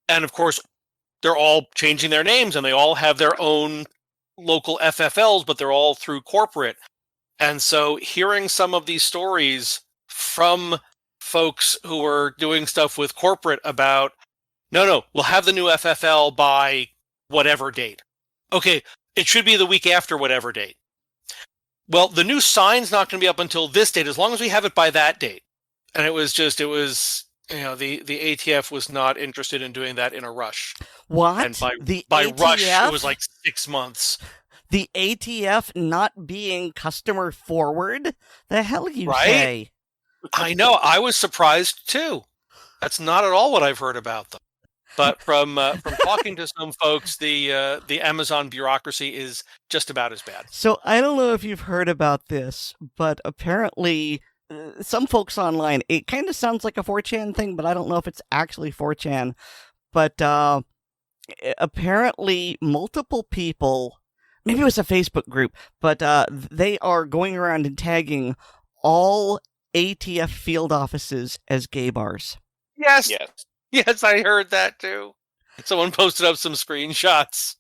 And, of course, they're all changing their names, and they all have their own local FFLs, but they're all through corporate. And so hearing some of these stories from folks who are doing stuff with corporate about, no, we'll have the new FFL by whatever date. Okay, it should be the week after whatever date. Well, the new sign's not going to be up until this date, as long as we have it by that date. And it was, the ATF was not interested in doing that in a rush. What? And by ATF? Rush, it was like 6 months. The ATF not being customer forward? The hell you Right? say? I know. I was surprised too. That's not at all what I've heard about them. But from talking to some folks, the Amazon bureaucracy is just about as bad. So I don't know if you've heard about this, but apparently some folks online, it kind of sounds like a 4chan thing, but I don't know if it's actually 4chan. But apparently multiple people, maybe it was a Facebook group, but they are going around and tagging all ATF field offices as gay bars. Yes. Yes, I heard that too. Someone posted up some screenshots.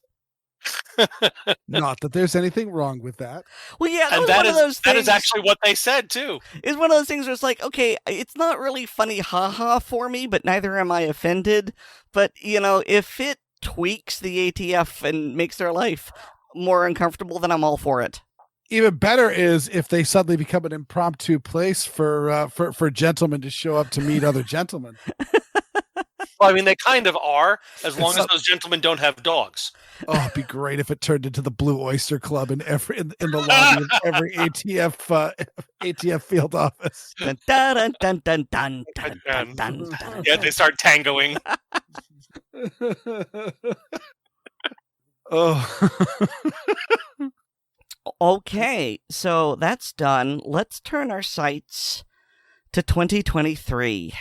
Not that there's anything wrong with that. Well, yeah, And that is actually what they said too. It's one of those things where it's like, okay, it's not really funny haha for me, but neither am I offended. But, if it tweaks the ATF and makes their life more uncomfortable, then I'm all for it. Even better is if they suddenly become an impromptu place for gentlemen to show up to meet other gentlemen. Well, I mean, they kind of are, as long as those gentlemen don't have dogs. Oh, it'd be great if it turned into the Blue Oyster Club in the lobby of every ATF field office. Dun, dun, dun, dun, dun, dun, dun, dun, dun. Yeah, they start tangoing. Oh. Okay, so that's done. Let's turn our sights to 2023.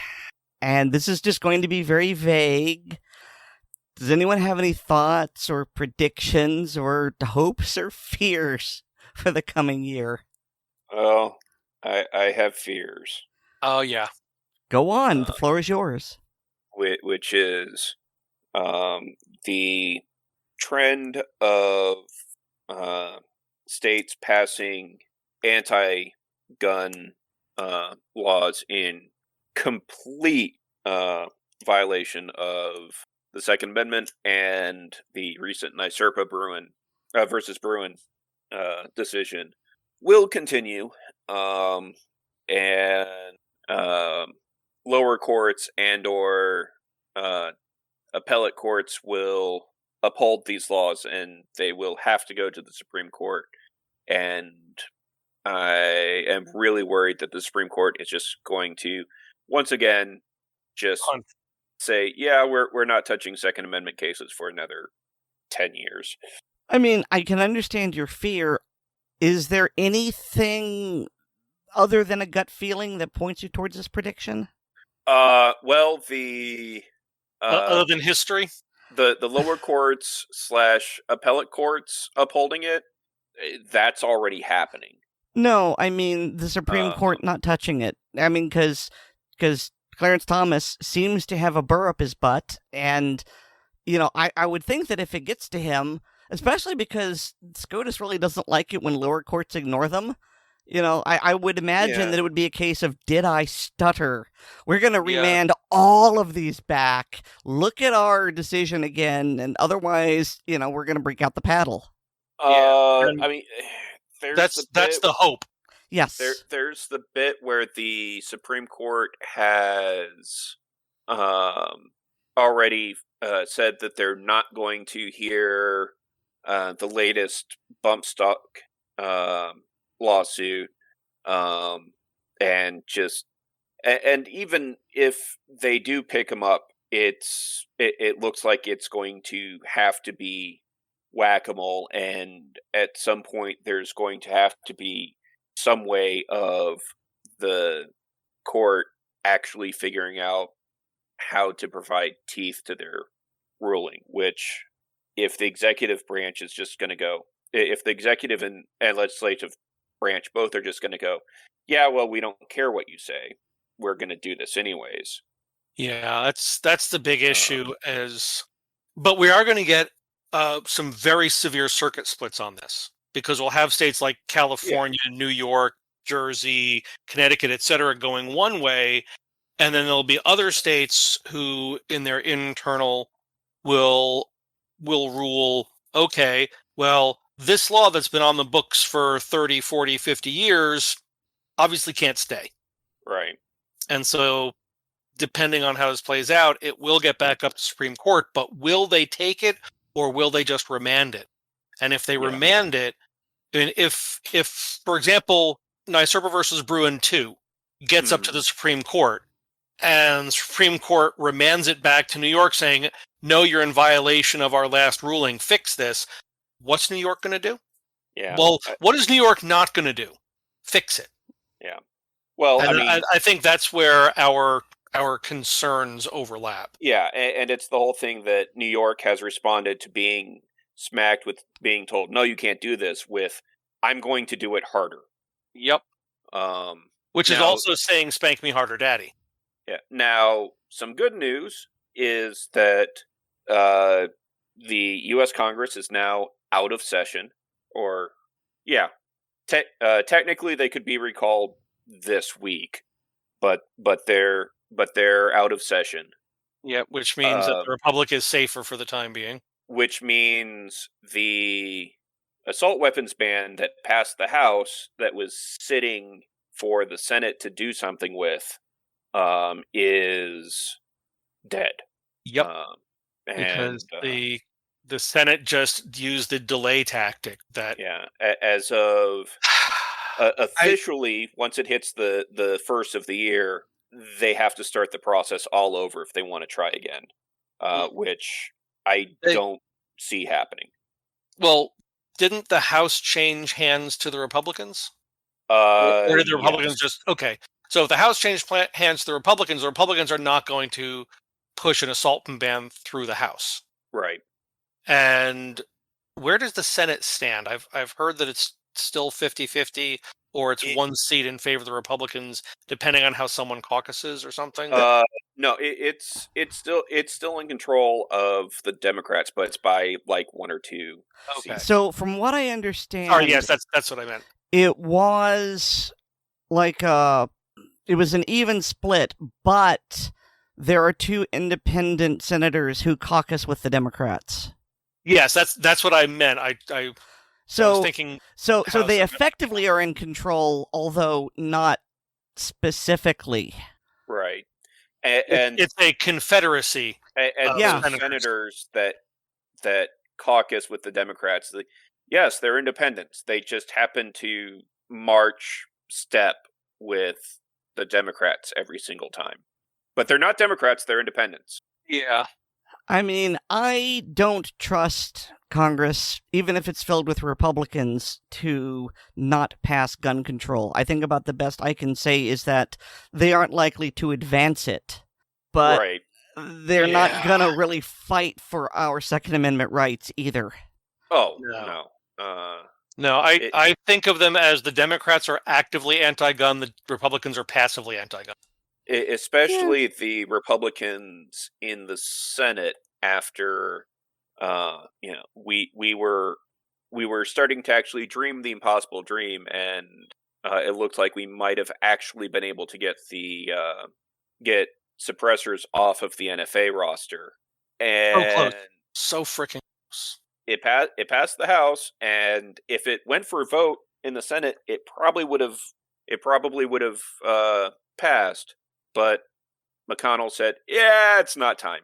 And this is just going to be very vague. Does anyone have any thoughts or predictions or hopes or fears for the coming year? Oh, I have fears. Oh, yeah. Go on, the floor is yours. Which is the trend of states passing anti-gun laws in complete violation of the Second Amendment and the recent NYSERPA versus Bruin decision will continue, and lower courts and/or appellate courts will uphold these laws, and they will have to go to the Supreme Court. And I am really worried that the Supreme Court is just going to once again just say, yeah, we're not touching Second Amendment cases for another 10 years. I mean, I can understand your fear. Is there anything other than a gut feeling that points you towards this prediction? Well, the other than history, the lower courts / appellate courts upholding it, that's already happening. No, I mean the Supreme Court not touching it. I mean, because Clarence Thomas seems to have a burr up his butt, and I would think that if it gets to him, especially because SCOTUS really doesn't like it when lower courts ignore them. I would imagine that it would be a case of, did I stutter? We're going to remand all of these back, look at our decision again, and otherwise, we're going to break out the paddle. I mean, that's the hope. Yes. There's the bit where the Supreme Court has already said that they're not going to hear the latest bump stock lawsuit, and even if they do pick them up, it looks like it's going to have to be whack-a-mole, and at some point there's going to have to be some way of the court actually figuring out how to provide teeth to their ruling, which if the executive branch is just going to go, if the executive and legislative branch both are just going to go, yeah, well, we don't care what you say, we're going to do this anyways. Yeah, that's the big issue. But we are going to get some very severe circuit splits on this, because we'll have states like California, New York, Jersey, Connecticut, etc., going one way, and then there'll be other states who, in their internal, will rule, okay, well, this law that's been on the books for 30, 40, 50 years obviously can't stay. Right. And so, depending on how this plays out, it will get back up to Supreme Court, but will they take it, or will they just remand it? And if they remand it, and if for example, NYSERDA versus Bruin 2 gets up to the Supreme Court, and the Supreme Court remands it back to New York saying, no, you're in violation of our last ruling, fix this, what's New York going to do? Yeah. Well, what is New York not going to do? Fix it. Yeah. Well, I think that's where our concerns overlap. Yeah, and it's the whole thing that New York has responded to being smacked with being told, no, you can't do this, with, I'm going to do it harder. Yep. Which is also saying, spank me harder, daddy. Yeah. Now, some good news is that the U.S. Congress is now out of session, or, technically they could be recalled this week, but they're out of session. Yeah, which means that the Republic is safer for the time being. Which means the assault weapons ban that passed the House, that was sitting for the Senate to do something with, is dead. Yep. Because the Senate just used the delay tactic. That as of officially, once it hits the first of the year, they have to start the process all over if they want to try again, which I don't see happening. Well, didn't the House change hands to the Republicans? Or did the Republicans just... Okay, so if the House changed hands to the Republicans are not going to push an assault ban through the House. Right. And where does the Senate stand? I've heard that it's still 50-50, or it's one seat in favor of the Republicans, depending on how someone caucuses or something. No, it's still in control of the Democrats, but it's by like 1 or 2 seats. So from what I understand, yes, that's what I meant. It was like it was an even split, but there are 2 independent senators who caucus with the Democrats. Yes, that's what I meant. I was thinking. So they effectively are in control, although not specifically. Right. And it's a confederacy. And senators that caucus with the Democrats, yes, they're independents. They just happen to march step with the Democrats every single time. But they're not Democrats, they're independents. Yeah. I mean, I don't trust Congress, even if it's filled with Republicans, to not pass gun control. I think about the best I can say is that they aren't likely to advance it, but they're not going to really fight for our Second Amendment rights either. Oh, no. I think of them as the Democrats are actively anti-gun, the Republicans are passively anti-gun. Especially the Republicans in the Senate after, we were starting to actually dream the impossible dream, and it looked like we might have actually been able to get suppressors off of the NFA roster. And so freaking close. It passed the House, and if it went for a vote in the Senate, it probably would have passed. But McConnell said, "Yeah, it's not time."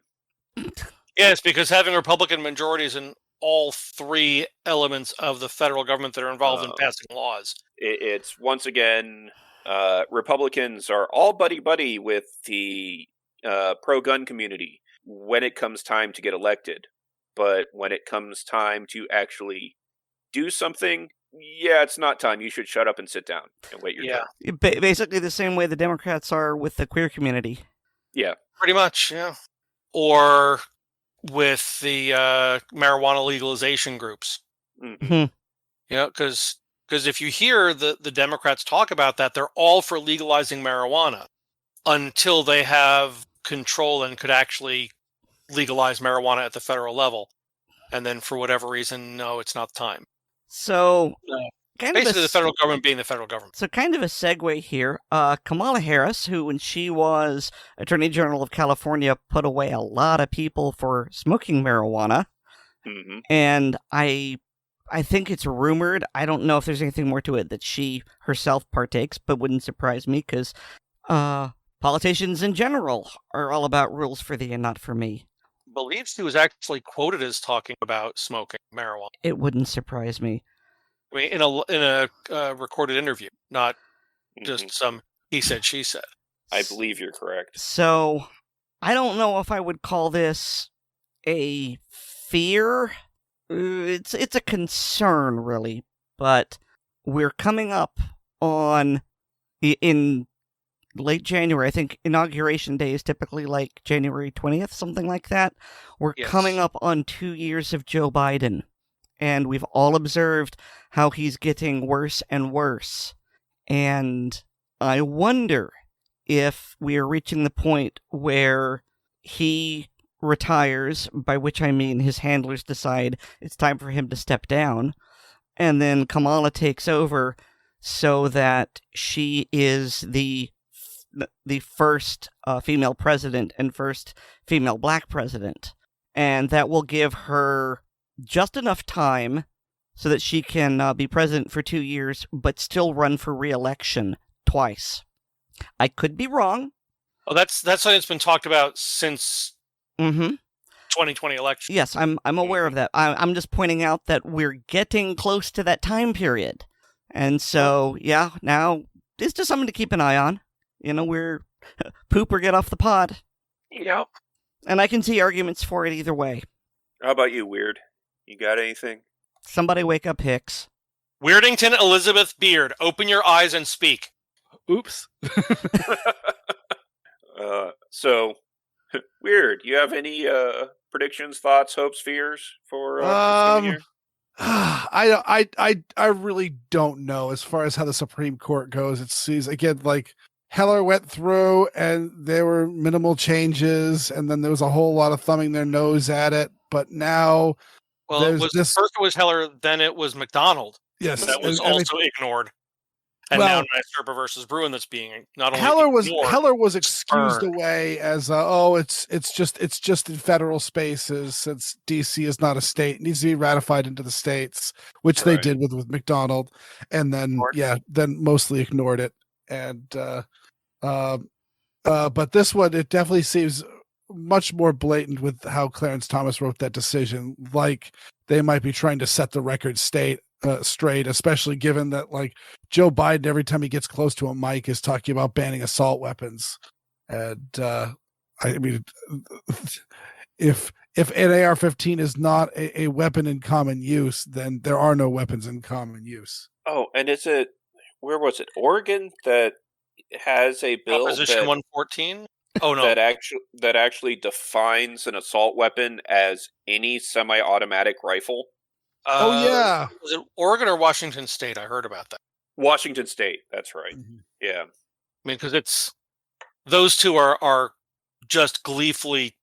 Yes, because having Republican majorities in all 3 elements of the federal government that are involved in passing laws. It's once again, Republicans are all buddy-buddy with the pro-gun community. when it comes time to get elected. But when it comes time to actually do something, yeah, it's not time. You should shut up and sit down and wait your turn. Basically the same way the Democrats are with the queer community. Yeah. Pretty much, yeah. Or with the marijuana legalization groups. Mm-hmm. Because if you hear the Democrats talk about that, they're all for legalizing marijuana until they have control and could actually legalize marijuana at the federal level. And then for whatever reason, no, it's not time. So, basically the federal government being the federal government. So kind of a segue here. Kamala Harris, who when she was Attorney General of California, put away a lot of people for smoking marijuana. Mm-hmm. And I think it's rumored, I don't know if there's anything more to it, that she herself partakes, but wouldn't surprise me because politicians in general are all about rules for thee and not for me. I believe she was actually quoted as talking about smoking marijuana. It wouldn't surprise me. I mean, in a recorded interview, not just some he said, she said. I believe you're correct. So, I don't know if I would call this a fear. It's a concern, really. But we're coming up on in late January. I think Inauguration Day is typically like January 20th, something like that. We're coming up on 2 years of Joe Biden. And we've all observed how he's getting worse and worse. And I wonder if we are reaching the point where he retires, by which I mean his handlers decide it's time for him to step down, and then Kamala takes over so that she is the first female president and first female black president. And that will give her just enough time so that she can be president for 2 years, but still run for re-election twice. I could be wrong. Oh, that's something that's been talked about since 2020 election. Yes, I'm aware of that. I'm just pointing out that we're getting close to that time period. And so, yeah, now it's just something to keep an eye on. We're poop or get off the pod. Yep. And I can see arguments for it either way. How about you, Weird? You got anything? Somebody wake up Hicks. Weirdington Elizabeth Beard, open your eyes and speak. Oops. So, Weird, you have any predictions, thoughts, hopes, fears for this coming year? I really don't know as far as how the Supreme Court goes. It seems, again, like Heller went through and there were minimal changes, and then there was a whole lot of thumbing their nose at it. But now, first it was Heller, then it was McDonald. Yes, that was also ignored. And now Nyserpa versus Bruin that's being not only Heller was excused away as it's just in federal spaces since DC is not a state. It needs to be ratified into the states, which they did with McDonald, and then then mostly ignored it. And but this one, it definitely seems much more blatant with how Clarence Thomas wrote that decision. Like they might be trying to set the record straight, especially given that like Joe Biden, every time he gets close to a mic, is talking about banning assault weapons. And I mean, if an AR-15 is not a weapon in common use, then there are no weapons in common use. Oh, and where was it? Oregon that has a bill Proposition 114. Oh no, that actually defines an assault weapon as any semi-automatic rifle. Was it Oregon or Washington State? I heard about that. Washington State, that's right. Mm-hmm. Yeah, I mean, because those two are just gleefully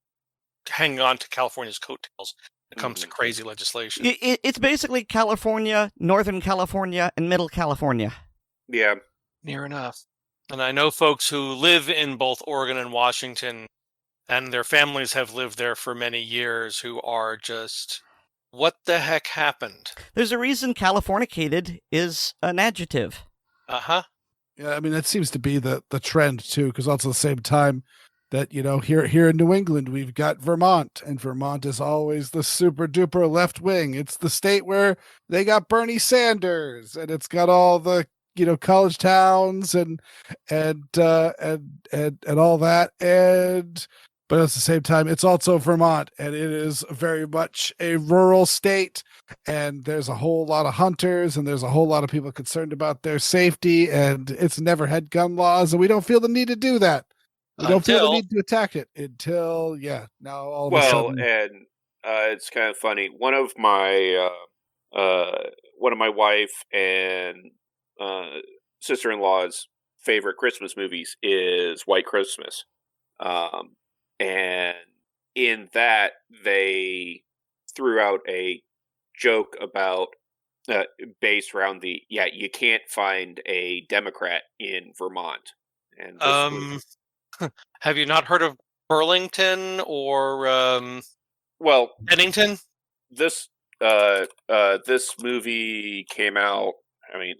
hanging on to California's coattails when it comes to crazy legislation. It's basically California, Northern California, and Middle California. Yeah, near enough. And I know folks who live in both Oregon and Washington, and their families have lived there for many years, who are just, what the heck happened? There's a reason Californicated is an adjective. Uh-huh. Yeah, I mean, that seems to be the trend, too, because also at the same time that, here in New England, we've got Vermont, and Vermont is always the super-duper left wing. It's the state where they got Bernie Sanders, and it's got all the college towns and all that. And but at the same time, it's also Vermont, and it is very much a rural state. And there's a whole lot of hunters, and there's a whole lot of people concerned about their safety. And it's never had gun laws, and we don't feel the need to do that. We don't feel the need to attack it until, now all of a sudden. And it's kind of funny. One of my wife and sister-in-law's favorite Christmas movies is White Christmas. And in that, they threw out a joke about, based around you can't find a Democrat in Vermont. And have you not heard of Burlington or Bennington? This movie came out. I mean,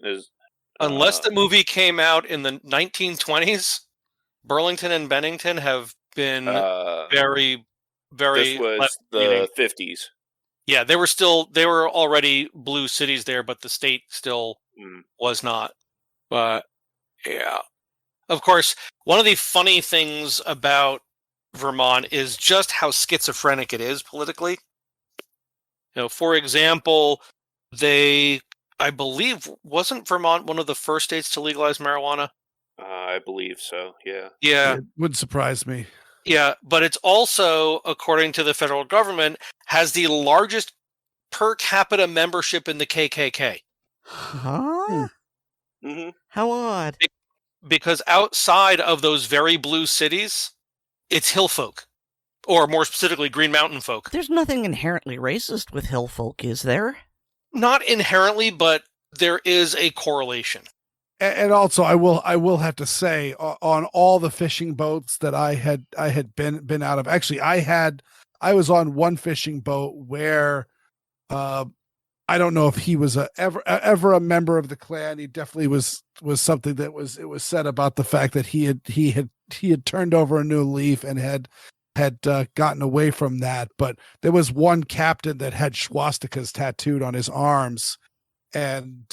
unless the movie came out in the 1920s, Burlington and Bennington have been very, very. This was the 50s. Yeah, they were already blue cities there, but the state still was not. But yeah, of course, one of the funny things about Vermont is just how schizophrenic it is politically. For example, I believe, wasn't Vermont one of the first states to legalize marijuana? I believe so, yeah. Yeah. It wouldn't surprise me. Yeah, but it's also, according to the federal government, has the largest per capita membership in the KKK. Huh? Mm-hmm. How odd. Because outside of those very blue cities, it's hill folk. Or more specifically, Green Mountain folk. There's nothing inherently racist with hill folk, is there? Not inherently, but there is a correlation. And also, I will have to say, on all the fishing boats that I had been out of. Actually, I was on one fishing boat where, I don't know if he was ever a member of the Klan. He definitely was something that it was said about the fact that he had turned over a new leaf and had gotten away from that. But there was one captain that had swastikas tattooed on his arms, and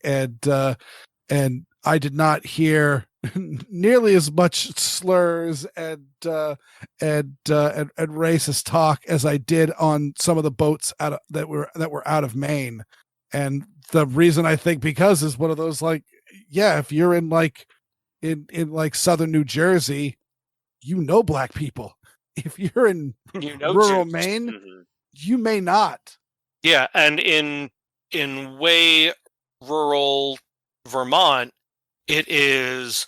I did not hear nearly as much slurs and racist talk as I did on some of the boats that were out of Maine. And the reason, I think, because is one of those, like, if you're in southern New Jersey, black people. If you're in rural Maine, you may not. Yeah, and in way rural Vermont, it is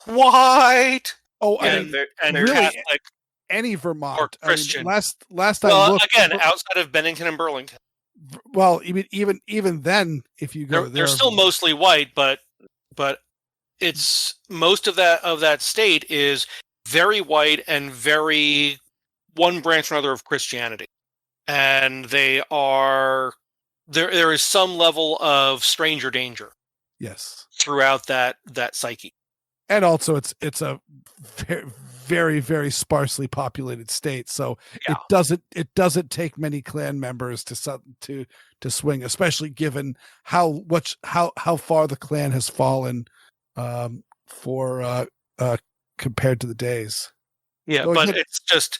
white. Oh, and really, Catholic, any Vermont or Christian. Last time, looked, again, outside of Bennington and Burlington. Well, even then, if you go, they're still mostly white, but it's most of that state is very white and very one branch or another of Christianity, and they are. There is some level of stranger danger, yes, throughout that psyche, and also it's a very, very, very sparsely populated state, so it doesn't take many Klan members to swing, especially given how far the Klan has fallen compared to the days. Yeah, but it's just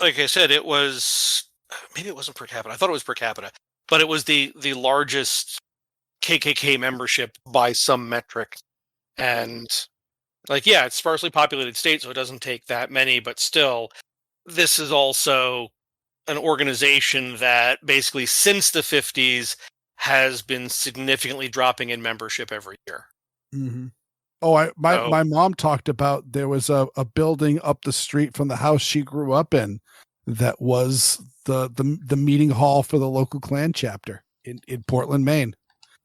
like I said, it was maybe it wasn't per capita. I thought it was per capita. But it was the largest KKK membership by some metric. And, it's sparsely populated state, so it doesn't take that many. But still, this is also an organization that basically since the 50s has been significantly dropping in membership every year. Mm-hmm. Oh, my mom talked about there was a building up the street from the house she grew up in that was the meeting hall for the local Klan chapter in Portland, Maine.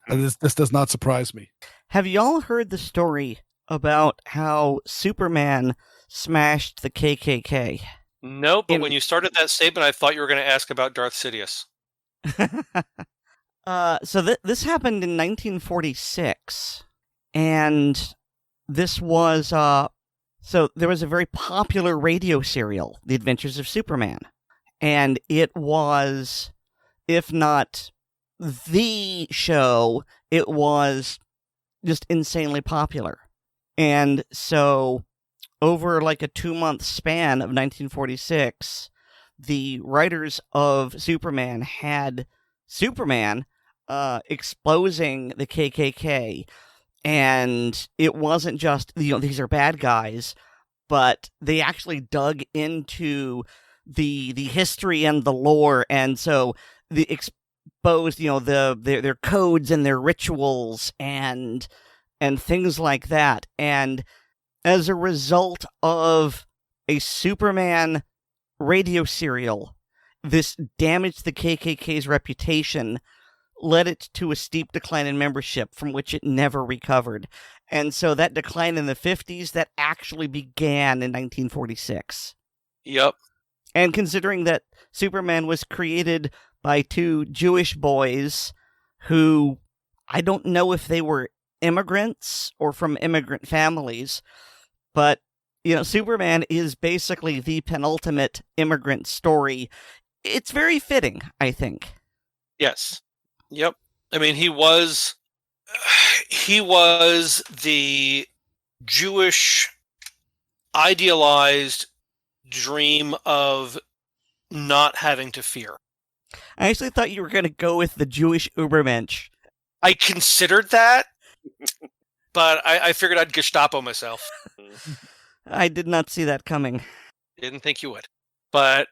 And this does not surprise me. Have y'all heard the story about how Superman smashed the KKK? No, but when you started that statement, I thought you were going to ask about Darth Sidious. So this happened in 1946, and this was so there was a very popular radio serial, The Adventures of Superman, and it was, if not the show, it was just insanely popular. And so over like a 2-month span of 1946, the writers of Superman had Superman exposing the KKK, and it wasn't just, these are bad guys, but they actually dug into the history and the lore, and so they exposed, their codes and their rituals and things like that. And as a result of a Superman radio serial, this damaged the KKK's reputation, led it to a steep decline in membership from which it never recovered. And so that decline in the 50s, that actually began in 1946. Yep. And considering that Superman was created by 2 Jewish boys who, I don't know if they were immigrants or from immigrant families, but, Superman is basically the penultimate immigrant story. It's very fitting, I think. Yes. Yep. I mean, he was the Jewish idealized dream of not having to fear. I actually thought you were going to go with the Jewish Ubermensch. I considered that, but I figured I'd Gestapo myself. I did not see that coming. Didn't think you would. But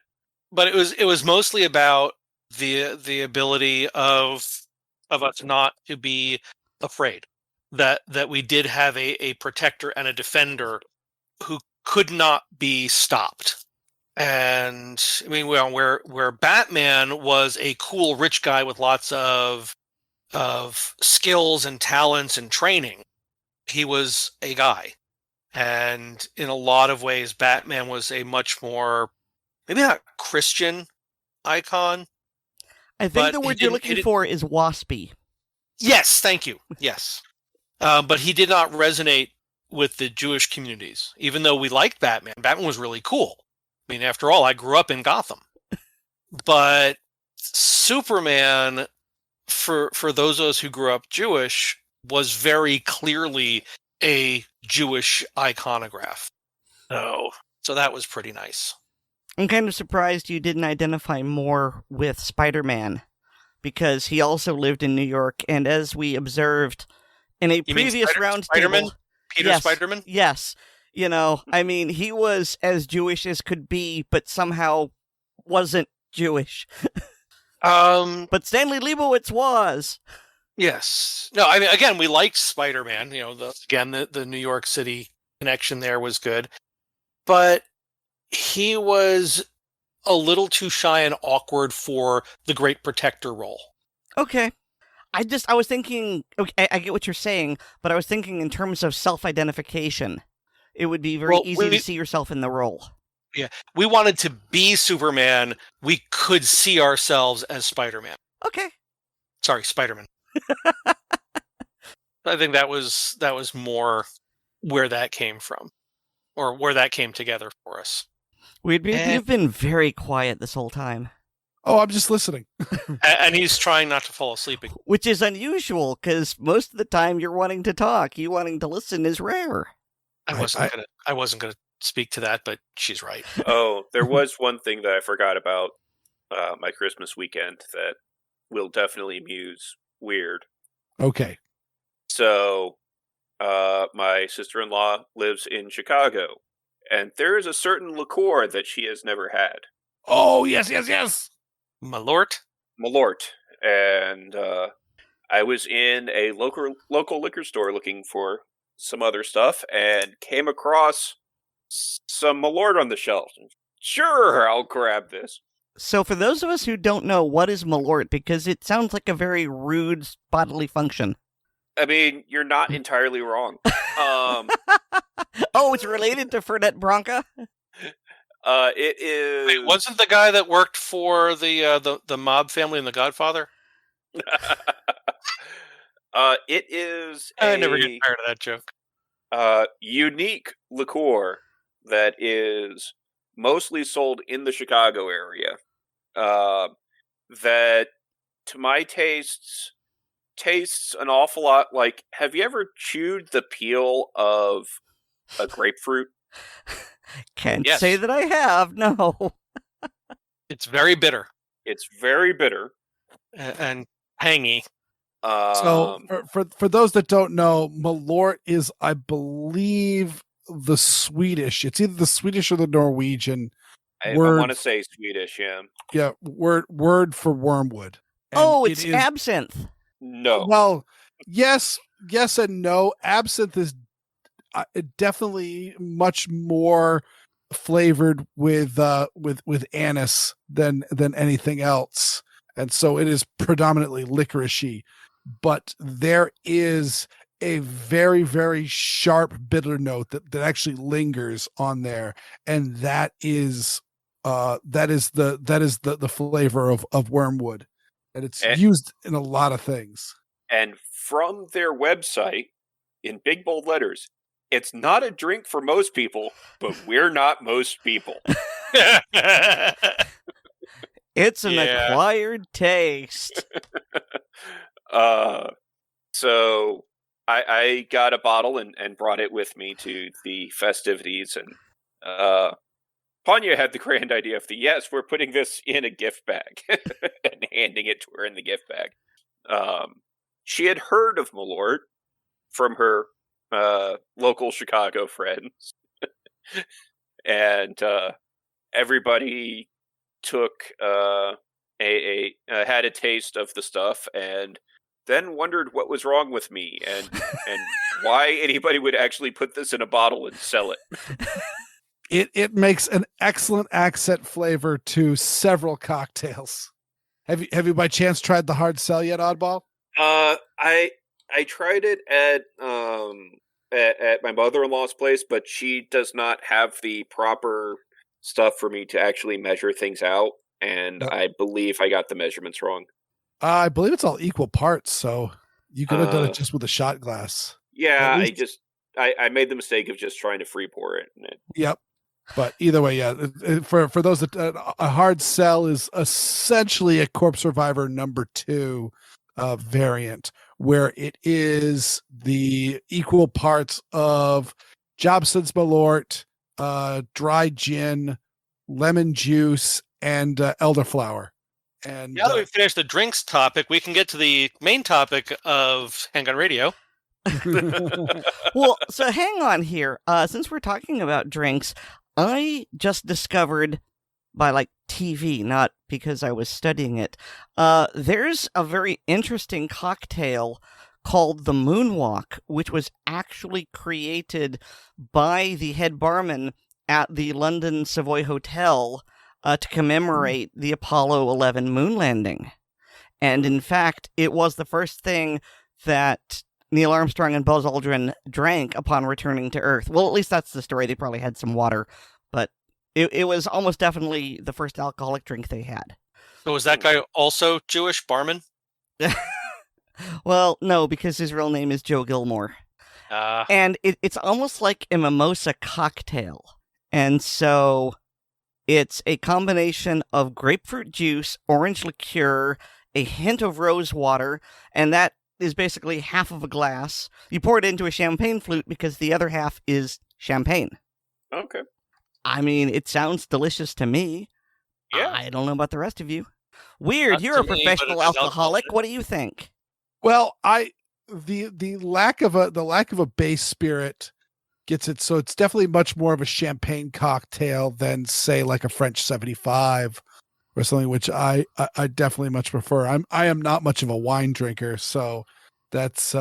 it was mostly about the ability of us not to be afraid. That we did have a protector and a defender who could not be stopped. And I mean, where Batman was a cool rich guy with lots of skills and talents and training, he was a guy. And in a lot of ways, Batman was a much more, maybe not Christian icon. I think the word you're looking for is waspy. Yes, thank you. Yes. But he did not resonate with the Jewish communities, even though we liked Batman. Batman was really cool. I mean, after all, I grew up in Gotham. But Superman, for those of us who grew up Jewish, was very clearly a Jewish iconograph. So that was pretty nice. I'm kind of surprised you didn't identify more with Spider-Man, because he also lived in New York, and as we observed in a previous roundtable... Peter Spider-Man? Yes. I mean, he was as Jewish as could be, but somehow wasn't Jewish. But Stanley Leibowitz was. Yes. No, I mean, again, we liked Spider-Man. The New York City connection there was good. But he was a little too shy and awkward for the Great Protector role. Okay. I was thinking, okay, I get what you're saying, but I was thinking in terms of self-identification. It would be very easy to see yourself in the role. Yeah. We wanted to be Superman. We could see ourselves as Spider-Man. Okay. Sorry, Spider-Man. I think that was more where that came from, or where that came together for us. You've been very quiet this whole time. Oh, I'm just listening. And he's trying not to fall asleep again. Which is unusual, because most of the time you're wanting to talk. You wanting to listen is rare. I wasn't gonna speak to that, but she's right. Oh, there was one thing that I forgot about my Christmas weekend that will definitely muse weird. Okay. So, my sister-in-law lives in Chicago, and there is a certain liqueur that she has never had. Oh, yes. Malort? Malort. And I was in a local liquor store looking for some other stuff and came across some Malort on the shelf. Sure, I'll grab this. So for those of us who don't know, what is Malort? Because it sounds like a very rude bodily function. I mean, you're not entirely wrong. Oh, it's related to Fernet Branca? It is... Wait, wasn't the guy that worked for the mob family in The Godfather? It is I never get tired of that joke. Unique liqueur that is mostly sold in the Chicago area. That, to my tastes an awful lot like... Have you ever chewed the peel of a grapefruit? Can't Yes. say that I have. No. It's very bitter It's very bitter. and tangy. So for those that don't know, Malort is, I believe, the Swedish. It's either the Swedish or the Norwegian I word. want to say Swedish, yeah. Yeah, word for wormwood. And Oh, it it's is- absinthe. No. Well, yes and no. Absinthe is definitely much more flavored with anise than anything else, and so it is predominantly licoricey. But there is a very, very sharp bitter note that actually lingers on there, and that is the flavor of wormwood, and it's used in a lot of things. And from their website, in big bold letters, it's not a drink for most people, but we're not most people. It's an Yeah. acquired taste. So I got a bottle and brought it with me to the festivities, and Panya had the grand idea of yes, we're putting this in a gift bag and handing it to her in the gift bag. She had heard of Malort from her local Chicago friends, and everybody took had a taste of the stuff and then wondered what was wrong with me and why anybody would actually put this in a bottle and sell it. It makes an excellent accent flavor to several cocktails. Have you by chance tried the hard sell yet, Oddball? I tried it at my mother-in-law's place, but she does not have the proper stuff for me to actually measure things out, and I believe I got the measurements wrong. I believe it's all equal parts, so you could have done it just with a shot glass. Yeah, I made the mistake of just trying to free pour it. Yep. But either way, yeah. For those that a hard sell is essentially a Corpse Survivor #2 variant, where it is the equal parts of Jobson's Malort, dry gin, lemon juice, and elderflower. And Now that we've finished the drinks topic, we can get to the main topic of Handgun Radio. Well, so hang on here. Since we're talking about drinks, I just discovered by TV, not because I was studying it. There's a very interesting cocktail called the Moonwalk, which was actually created by the head barman at the London Savoy Hotel to commemorate the Apollo 11 moon landing. And in fact, it was the first thing that Neil Armstrong and Buzz Aldrin drank upon returning to Earth. Well, at least that's the story. They probably had some water, but it was almost definitely the first alcoholic drink they had. So was that guy also Jewish, barman? Well, no, because his real name is Joe Gilmore. And it's almost like a mimosa cocktail. And so it's a combination of grapefruit juice, orange liqueur, a hint of rose water, and that is basically half of a glass. You pour it into a champagne flute because the other half is champagne. Okay. I mean, it sounds delicious to me. Yeah. I don't know about the rest of you. Weird, Not you're to a me, but professional it is alcoholic. alcoholic. What do you think? Well, the lack of a base spirit gets it, so it's definitely much more of a champagne cocktail than say like a French 75 or something, which I definitely much prefer. I am not much of a wine drinker, so that's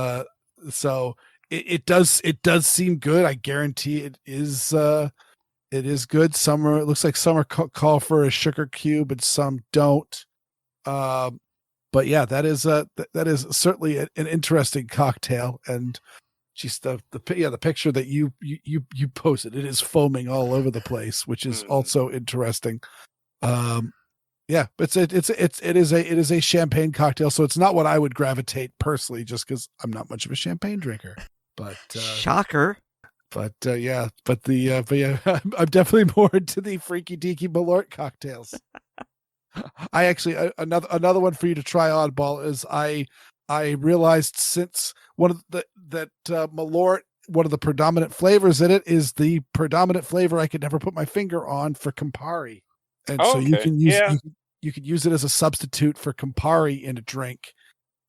so it does seem good. I guarantee it is good. Some it looks like some are call for a sugar cube and some don't. But yeah, that is certainly an interesting cocktail, and just the picture that you posted, it is foaming all over the place, which is also interesting. Yeah, but it is a champagne cocktail, so it's not what I would gravitate personally, just because I'm not much of a champagne drinker. But Shocker. I'm definitely more into the freaky deaky Malort cocktails. I actually another one for you to try, Oddball, is I realized since one of that Malort one of the predominant flavors in it is the predominant flavor I could never put my finger on for Campari. And so you can use you could use it as a substitute for Campari in a drink.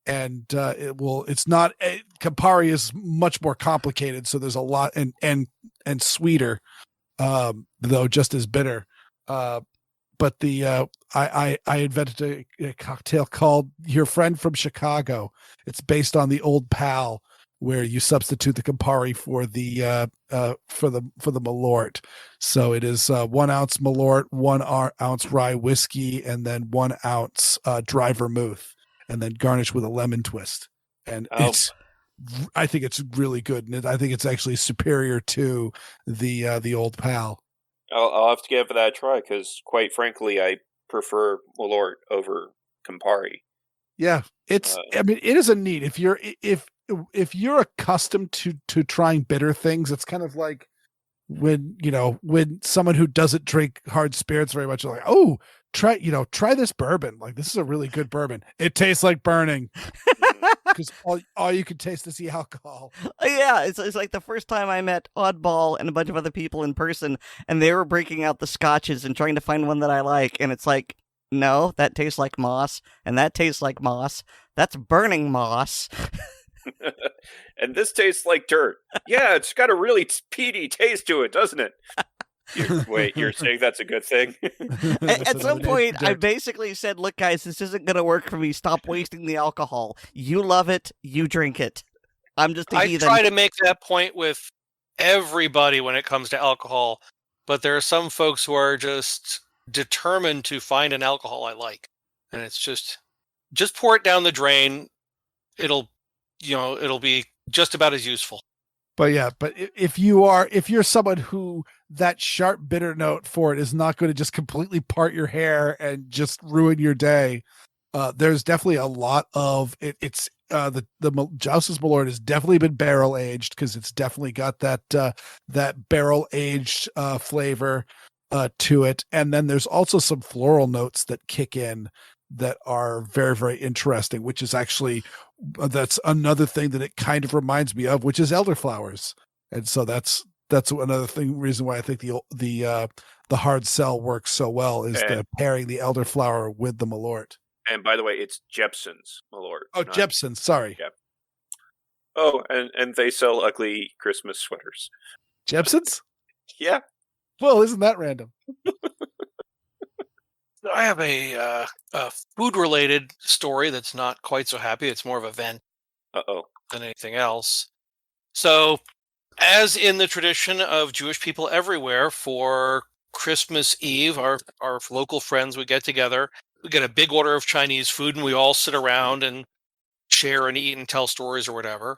And Campari is much more complicated, so there's a lot and sweeter, though just as bitter. But I invented a cocktail called Your Friend from Chicago. It's based on the Old Pal, where you substitute the Campari for the Malort. So it is 1 ounce Malort, 1 ounce rye whiskey, and then 1 ounce dry vermouth, and then garnish with a lemon twist. And I think it's really good, and I think it's actually superior to the Old Pal. I'll have to give that a try because, quite frankly, I prefer Malort over Campari. Yeah, it is a neat. If you're accustomed to trying bitter things, it's kind of like when someone who doesn't drink hard spirits very much are like, oh, try this bourbon. Like, this is a really good bourbon. It tastes like burning. Because all you can taste is the alcohol. Yeah, it's like the first time I met Oddball and a bunch of other people in person, and they were breaking out the scotches and trying to find one that I like, and it's like, no, that tastes like moss, and that tastes like moss. That's burning moss. And this tastes like dirt. Yeah, it's got a really peaty taste to it, doesn't it? You're saying that's a good thing? At some point, I basically said, look, guys, this isn't going to work for me. Stop wasting the alcohol. You love it. You drink it. I'm just a heathen. I try to make that point with everybody when it comes to alcohol, but there are some folks who are just determined to find an alcohol I like. And it's just pour it down the drain. It'll be just about as useful. But yeah, if you're someone who that sharp bitter note for it is not going to just completely part your hair and just ruin your day, there's definitely a lot of it. It's the Jous's Malort has definitely been barrel aged because it's definitely got that barrel aged flavor to it, and then there's also some floral notes that kick in that are very, very interesting, which is actually that's another thing that it kind of reminds me of, which is elderflowers. And so that's another reason why I think the hard sell works so well is the pairing the elderflower with the Malort. And by the way, it's Jepson's Malort. Oh, Jepson's, sorry. Yep. Oh, and they sell ugly Christmas sweaters. Jepson's? Yeah. Well, isn't that random? I have a food-related story that's not quite so happy. It's more of a vent than anything else. So, as in the tradition of Jewish people everywhere, for Christmas Eve, our local friends would get together. We get a big order of Chinese food, and we all sit around and share and eat and tell stories or whatever.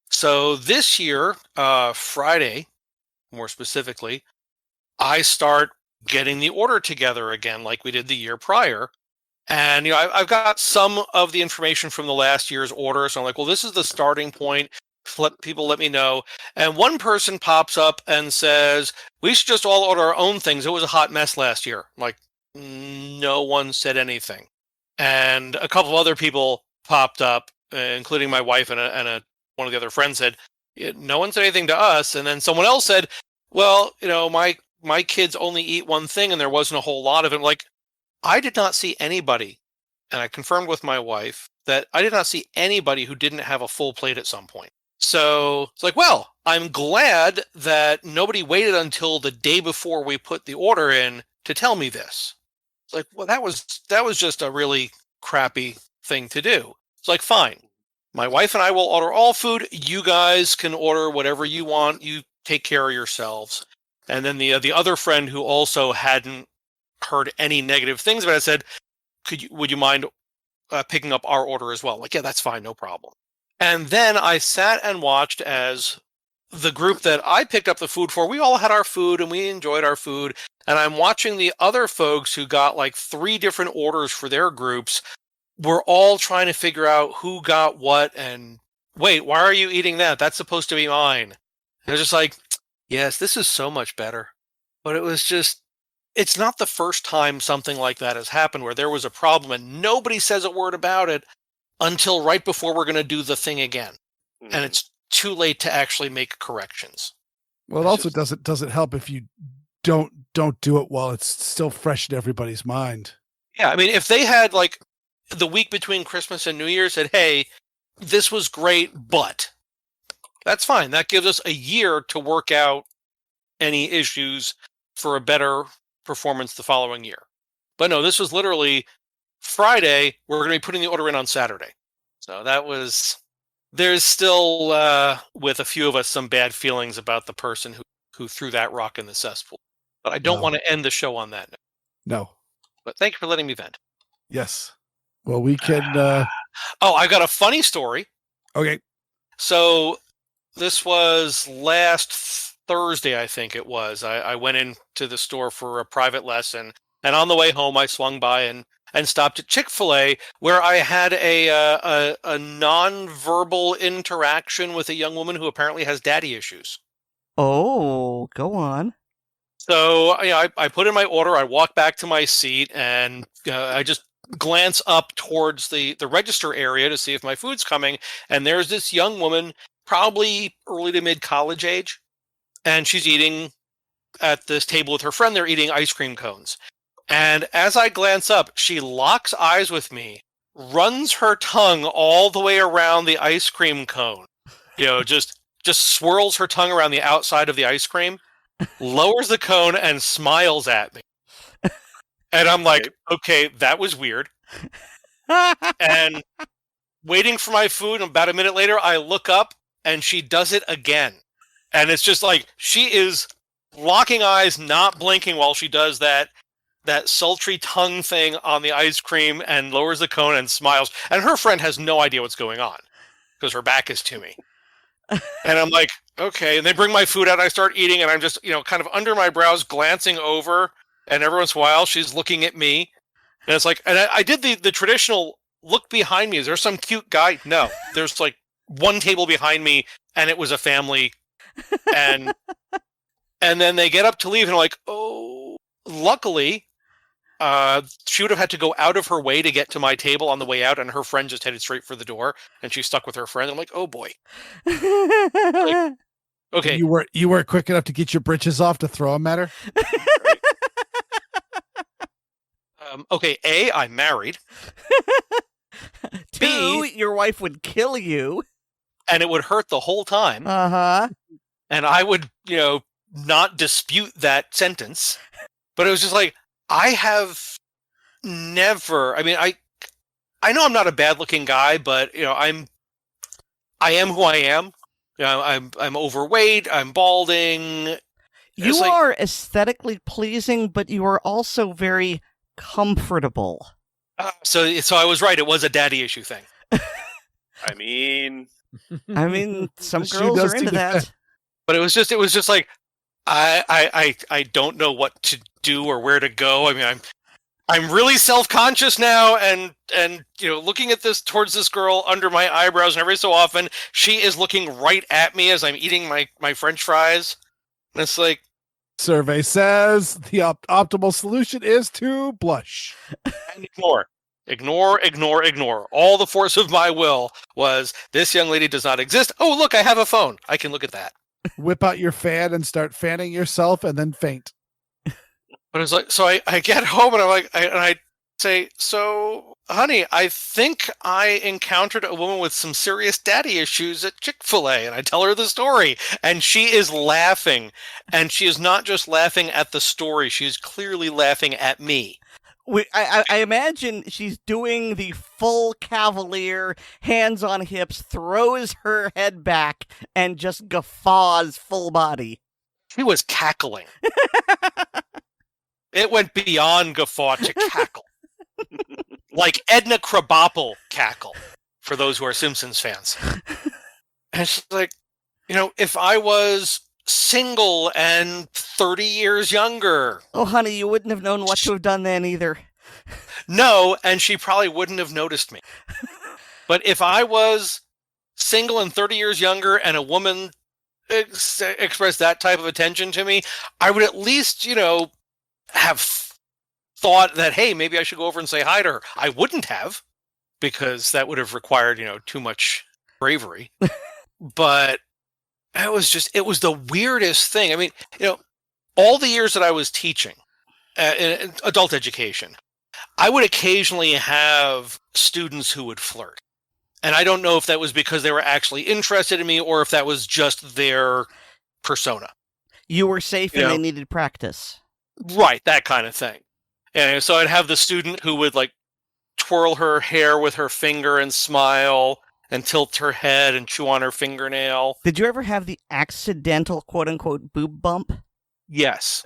So this year, Friday, more specifically, I start getting the order together again like we did the year prior. And I've got some of the information from the last year's order, so I'm like, well, this is the starting point. Let me know. And one person pops up and says, we should just all order our own things. It was a hot mess last year. I'm like, no one said anything. And a couple of other people popped up, including my wife and one of the other friends said, no one said anything to us. And then someone else said, well, my kids only eat one thing and there wasn't a whole lot of it. Like, I did not see anybody, and I confirmed with my wife that I did not see anybody who didn't have a full plate at some point. So it's like, well, I'm glad that nobody waited until the day before we put the order in to tell me this. It's like, well, that was just a really crappy thing to do. It's like, fine. My wife and I will order all food. You guys can order whatever you want. You take care of yourselves. And then the other friend who also hadn't heard any negative things about it said, would you mind picking up our order as well? Like, yeah, that's fine, no problem. And then I sat and watched as the group that I picked up the food for, we all had our food and we enjoyed our food. And I'm watching the other folks who got like 3 different orders for their groups. We're all trying to figure out who got what and wait, why are you eating that? That's supposed to be mine. And they're just like, yes, this is so much better. But it was just, it's not the first time something like that has happened where there was a problem and nobody says a word about it until right before we're going to do the thing again. Mm-hmm. And it's too late to actually make corrections. Well, it also doesn't help if you don't do it while it's still fresh in everybody's mind. Yeah, I mean, if they had like the week between Christmas and New Year said, "Hey, this was great, but," that's fine. That gives us a year to work out any issues for a better performance the following year. But no, this was literally Friday. We're going to be putting the order in on Saturday. So there's still, with a few of us, some bad feelings about the person who threw that rock in the cesspool. But I don't want to end the show on that note. No. But thank you for letting me vent. Yes. Well, we can... Oh, I got a funny story. Okay. So this was last Thursday, I think it was. I went into the store for a private lesson, and on the way home, I swung by and stopped at Chick-fil-A, where I had a non-verbal interaction with a young woman who apparently has daddy issues. Oh, go on. So I put in my order, I walk back to my seat, and I just glance up towards the register area to see if my food's coming, and there's this young woman, probably early to mid-college age, and she's eating at this table with her friend. They're eating ice cream cones. And as I glance up, she locks eyes with me, runs her tongue all the way around the ice cream cone, just swirls her tongue around the outside of the ice cream, lowers the cone, and smiles at me. And I'm like, okay, that was weird. And waiting for my food, and about a minute later, I look up, and she does it again. And it's just like, she is locking eyes, not blinking while she does that sultry tongue thing on the ice cream, and lowers the cone and smiles. And her friend has no idea what's going on because her back is to me. And I'm like, okay. And they bring my food out, and I start eating, and I'm just, kind of under my brows glancing over, and every once in a while she's looking at me. And it's like, and I did the traditional look behind me. Is there some cute guy? No. There's like one table behind me, and it was a family. And then they get up to leave, and I'm like, oh, luckily, she would have had to go out of her way to get to my table on the way out, and her friend just headed straight for the door, and she's stuck with her friend. I'm like, oh boy. Like, okay. You weren't quick enough to get your britches off to throw them at her? Okay, A, I'm married. Two, your wife would kill you. And it would hurt the whole time. Uh-huh. And I would, not dispute that sentence. But it was just like, I have never, I mean, I know I'm not a bad looking guy, but I am who I am. I'm overweight, I'm balding. You are aesthetically pleasing, but you are also very comfortable. So I was right, it was a daddy issue thing. I mean, some girls are into that. But it was just like, I don't know what to do or where to go. I mean, I'm really self-conscious now, and looking at towards this girl under my eyebrows, and every so often she is looking right at me as I'm eating my French fries. And it's like, survey says the optimal solution is to blush. And ignore. All the force of my will was, this young lady does not exist. Oh, look, I have a phone. I can look at that. Whip out your fan and start fanning yourself, and then faint. But it's like, so I get home, and I say, so honey, I think I encountered a woman with some serious daddy issues at Chick-fil-A, and I tell her the story, and she is laughing, and she is not just laughing at the story, she's clearly laughing at me. I imagine she's doing the full cavalier, hands on hips, throws her head back, and just guffaws full body. She was cackling. It went beyond guffaw to cackle. Like Edna Krabappel cackle, for those who are Simpsons fans. And she's like, if I was single and 30 years younger. Oh, honey, you wouldn't have known what to have done then either. No, and she probably wouldn't have noticed me. But if I was single and 30 years younger, and a woman expressed that type of attention to me, I would at least, have thought that, hey, maybe I should go over and say hi to her. I wouldn't have, because that would have required, too much bravery. but it was the weirdest thing. I mean, all the years that I was teaching in adult education, I would occasionally have students who would flirt. And I don't know if that was because they were actually interested in me or if that was just their persona. You were safe and they needed practice. Right, that kind of thing. And so I'd have the student who would like twirl her hair with her finger and smile and tilt her head and chew on her fingernail. Did you ever have the accidental quote-unquote boob bump? Yes.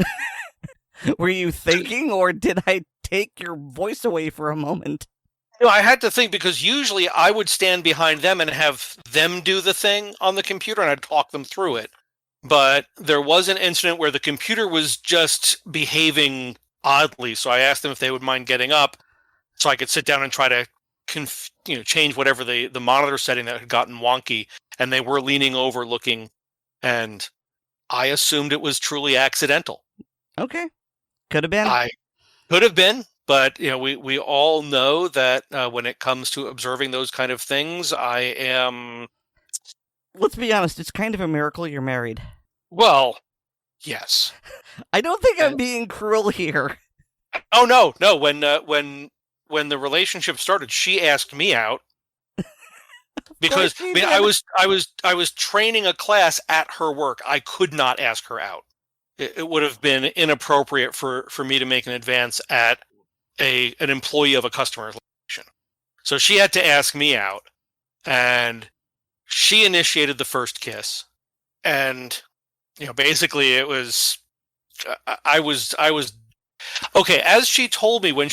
Were you thinking, or did I take your voice away for a moment? No, I had to think because usually I would stand behind them and have them do the thing on the computer and I'd talk them through it. But there was an incident where the computer was just behaving oddly, so I asked them if they would mind getting up so I could sit down and try to change whatever the monitor setting that had gotten wonky, and they were leaning over looking, and I assumed it was truly accidental. Okay. Could have been. I could have been, but we all know that when it comes to observing those kind of things, I am... Let's be honest, it's kind of a miracle you're married. Well, yes. I don't think I'm being cruel here. Oh no! When the relationship started, she asked me out because I was training a class at her work. I could not ask her out. It would have been inappropriate for me to make an advance at an employee of a customer relation. So she had to ask me out, and she initiated the first kiss, and basically it was I was okay. As she told me when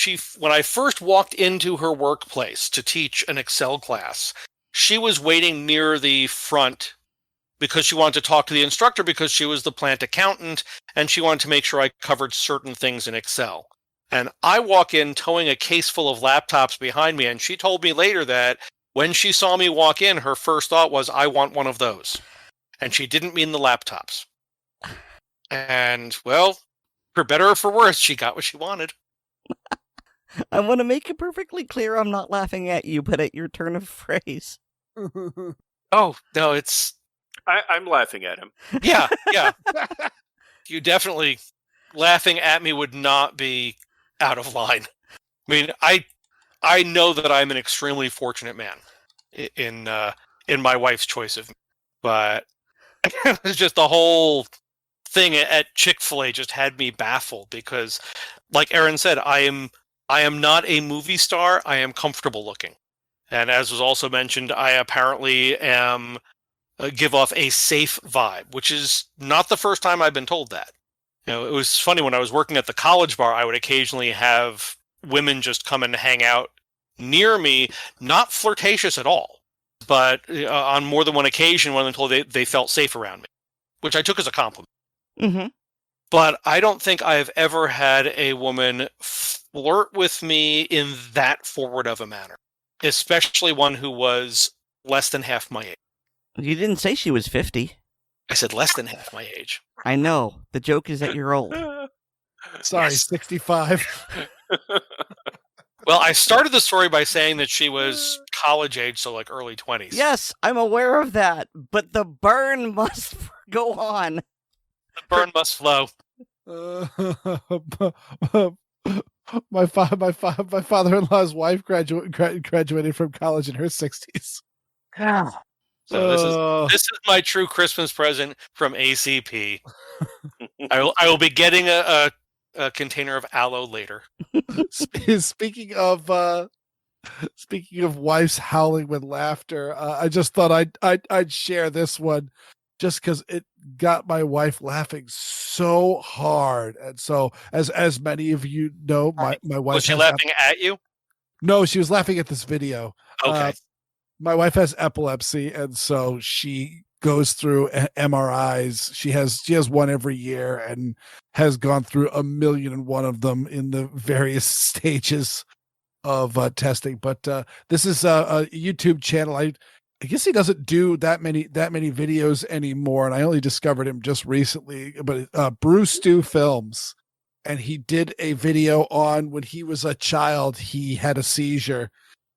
I first walked into her workplace to teach an Excel class, she was waiting near the front because she wanted to talk to the instructor because she was the plant accountant and she wanted to make sure I covered certain things in Excel. And I walk in towing a case full of laptops behind me, and she told me later that when she saw me walk in, her first thought was, I want one of those. And she didn't mean the laptops. And, well, for better or for worse, she got what she wanted. I want to make it perfectly clear I'm not laughing at you, but at your turn of phrase. Oh, no, it's... I'm laughing at him. Yeah. You definitely... Laughing at me would not be out of line. I mean, I know that I'm an extremely fortunate man in my wife's choice of me. But it's just the whole thing at Chick-fil-A just had me baffled because, like Erin said, I am not a movie star. I am comfortable looking. And as was also mentioned, I apparently am give off a safe vibe, which is not the first time I've been told that. It was funny when I was working at the college bar, I would occasionally have women just come and hang out near me, not flirtatious at all, but on more than one occasion when I'm told they felt safe around me, which I took as a compliment. Mm-hmm. But I don't think I've ever had a woman flirt with me in that forward of a manner, especially one who was less than half my age. You didn't say she was 50. I said less than half my age. I know. The joke is that you're old. Sorry, Yes. 65. Well, I started the story by saying that she was college age, so like early 20s. Yes, I'm aware of that, but the burn must go on. The burn must flow. My father-in-law's wife graduated from college in her 60s. So this is my true Christmas present from ACP. I will be getting a container of aloe later. Speaking of wives howling with laughter, I just thought I'd share this one just because it got my wife laughing so hard. And so, as many of you know, my wife Was she laughing at you? No, she was laughing at this video. Okay. My wife has epilepsy, and so she goes through MRIs. She has one every year and has gone through 1,000,001 of them in the various stages of testing. But this is a YouTube channel. I guess he doesn't do that many videos anymore, and I only discovered him just recently. But Bruce Stu Films, and he did a video on when he was a child. He had a seizure,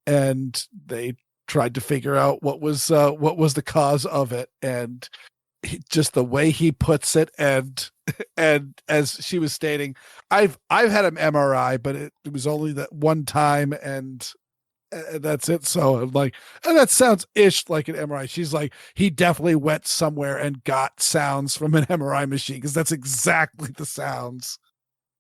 and they tried to figure out what was the cause of it, and just the way he puts it, and as she was stating, I've had an MRI, but it was only that one time, and that's it. So I'm like, and that sounds ish like an MRI. She's like, he definitely went somewhere and got sounds from an MRI machine, because that's exactly the sounds.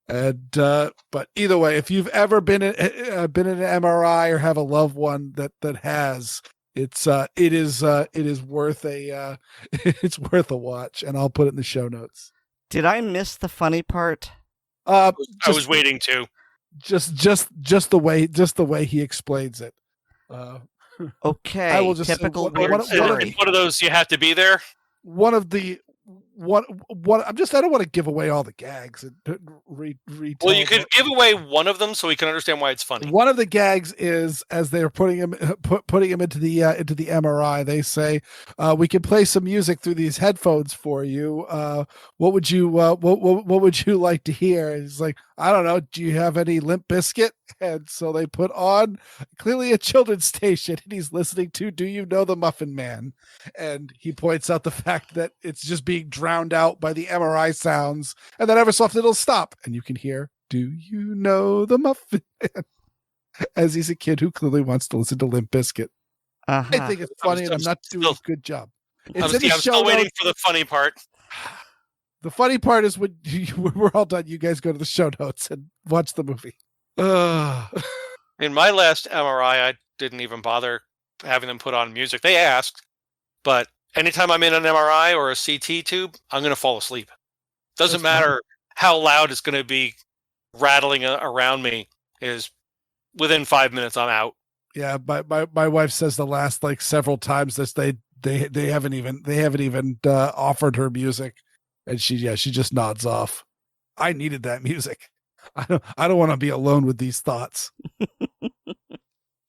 And but either way, if you've ever been in an MRI or have a loved one that has, it is worth a it's worth a watch, and I'll put it in the show notes. Did I miss the funny part? I was waiting to. Just the way he explains it. Okay. I will just typical one weird of story. One of those you have to be there. One of the one I don't want to give away all the gags and retell. Well, you could give away one of them so we can understand why it's funny. One of the gags is, as they're putting him into the MRI, they say, we can play some music through these headphones for you. What would you like to hear? And he's like, I don't know, do you have any Limp Bizkit? And so they put on clearly a children's station, and he's listening to Do You Know the Muffin Man? And he points out the fact that it's just being drowned out by the MRI sounds, and then every so often it'll stop, and you can hear Do You Know the Muffin Man? As he's a kid who clearly wants to listen to Limp Bizkit. I think it's funny, and I'm not doing a good job. I'm still waiting for the funny part. The funny part is when we're all done, you guys go to the show notes and watch the movie. In my last MRI, I didn't even bother having them put on music. They asked, but anytime I'm in an MRI or a CT tube, I'm going to fall asleep. Doesn't matter how loud it's going to be rattling around me. Is within 5 minutes, I'm out. Yeah, my wife says the last several times this they haven't even offered her music, and she just nods off. I needed that music. I don't want to be alone with these thoughts.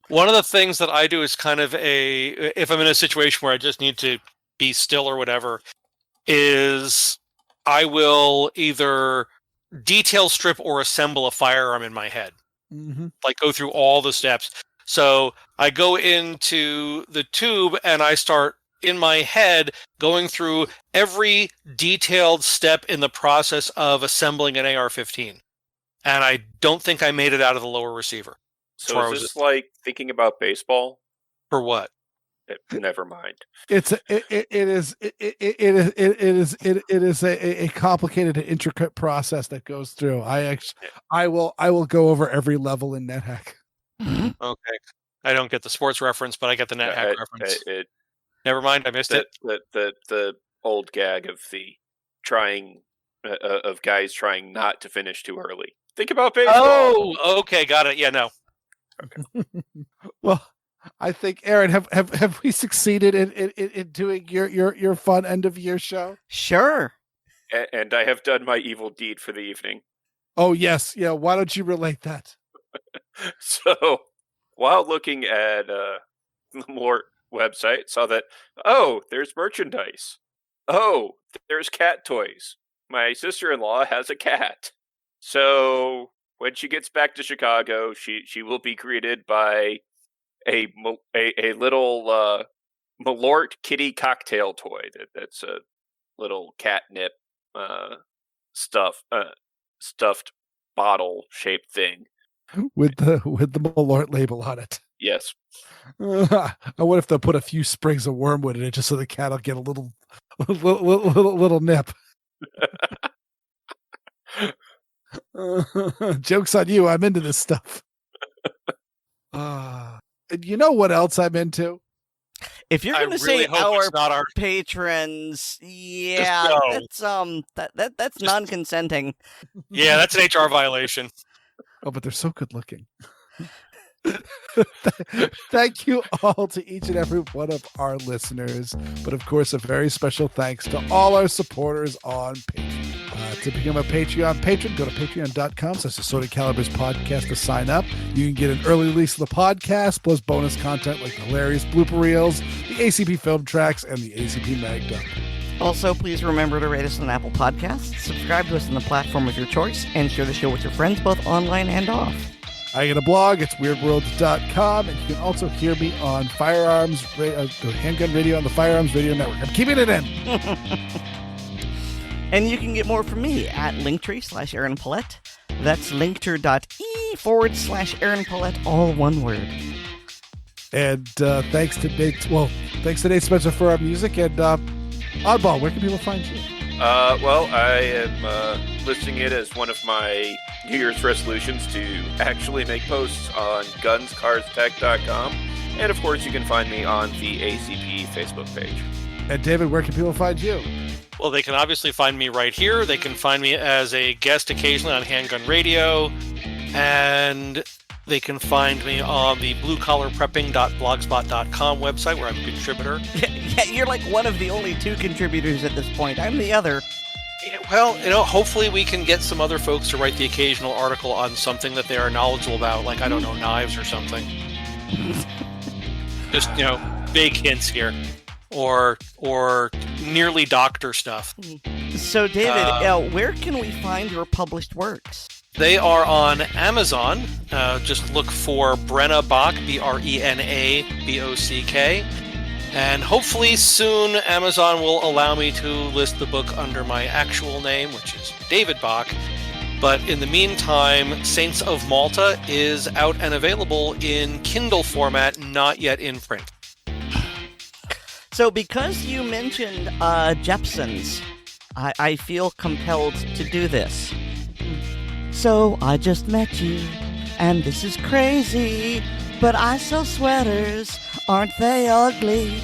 One of the things that I do is kind of if I'm in a situation where I just need to be still or whatever, is I will either detail strip or assemble a firearm in my head. Mm-hmm. Like go through all the steps. So I go into the tube and I start in my head going through every detailed step in the process of assembling an AR-15. And I don't think I made it out of the lower receiver. So is this like thinking about baseball? For what? Never mind. It is a complicated and intricate process that goes through. I will go over every level in NetHack. Okay. I don't get the sports reference, but I get the NetHack reference. Never mind, I missed it. The old gag of the trying of guys trying not to finish too early. Think about baseball. Oh, okay, got it. Yeah, no. Okay. Well, I think, Erin, have we succeeded in doing your fun end of year show? Sure. And I have done my evil deed for the evening. Oh yes, yeah. Why don't you relate that? So, while looking at the Mort website, saw that there's merchandise. Oh, there's cat toys. My sister-in-law has a cat. So when she gets back to Chicago, she will be greeted by a little Malort kitty cocktail toy that's a little catnip stuffed bottle shaped thing with the Malort label on it. Yes. I wonder if they'll put a few sprigs of wormwood in it just so the cat will get a little nip. Joke's on you. I'm into this stuff. And you know what else I'm into? If you're going to really say our patrons, yeah, that's non-consenting. Yeah, that's an HR violation. Oh, but they're so good looking. Thank you all to each and every one of our listeners, but of course a very special thanks to all our supporters on Patreon. To become a Patreon patron, go to patreon.com/Assorted Calibers podcast to sign up. You can get an early release of the podcast, plus bonus content like the hilarious blooper reels, the ACP film tracks, and the ACP mag dump. Also, please remember to rate us on Apple Podcasts, subscribe to us on the platform of your choice, and share the show with your friends both online and off. I get a blog. It's weirdworld.com. And you can also hear me on Handgun Radio on the Firearms Radio Network. I'm keeping it in. And you can get more from me at Linktree/Erin Paulette. That's linktree.e/Erin Paulette, all one word. And thanks to Nate Spencer for our music. And Oddball, where can people find you? Well, I am listing it as one of my New Year's resolutions to actually make posts on gunscarstech.com. And of course, you can find me on the ACP Facebook page. And David, where can people find you? Well, they can obviously find me right here. They can find me as a guest occasionally on Handgun Radio. And they can find me on the bluecollarprepping.blogspot.com website, where I'm a contributor. Yeah, you're like one of the only 2 contributors at this point. I'm the other. Yeah, well, hopefully we can get some other folks to write the occasional article on something that they are knowledgeable about, like, I don't know, knives or something. Just, vague hints here. Or nearly doctor stuff. So, David, where can we find your published works? They are on Amazon. Just look for Brenna Bach, BRENABOCK. And hopefully soon Amazon will allow me to list the book under my actual name, which is David Bach. But in the meantime, Saints of Malta is out and available in Kindle format, not yet in print. So because you mentioned Jepsons, I feel compelled to do this. So I just met you, and this is crazy, but I sell sweaters, aren't they ugly?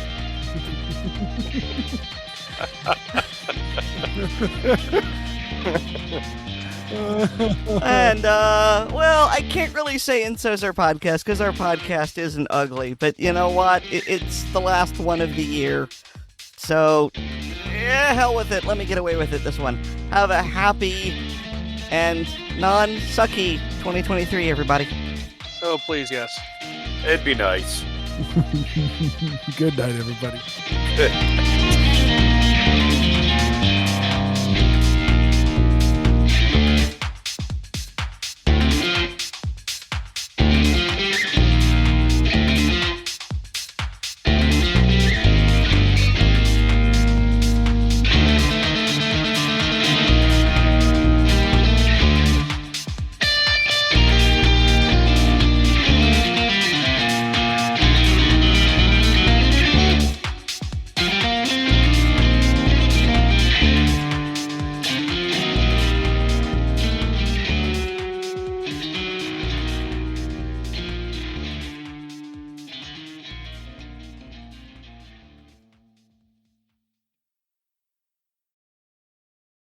And, well, I can't really say and so's our podcast, because our podcast isn't ugly, but you know what? It's the last one of the year, so, yeah, hell with it. Let me get away with it this one. Have a happy and non-sucky 2023, everybody. Oh, please, yes. It'd be nice. Good night, everybody.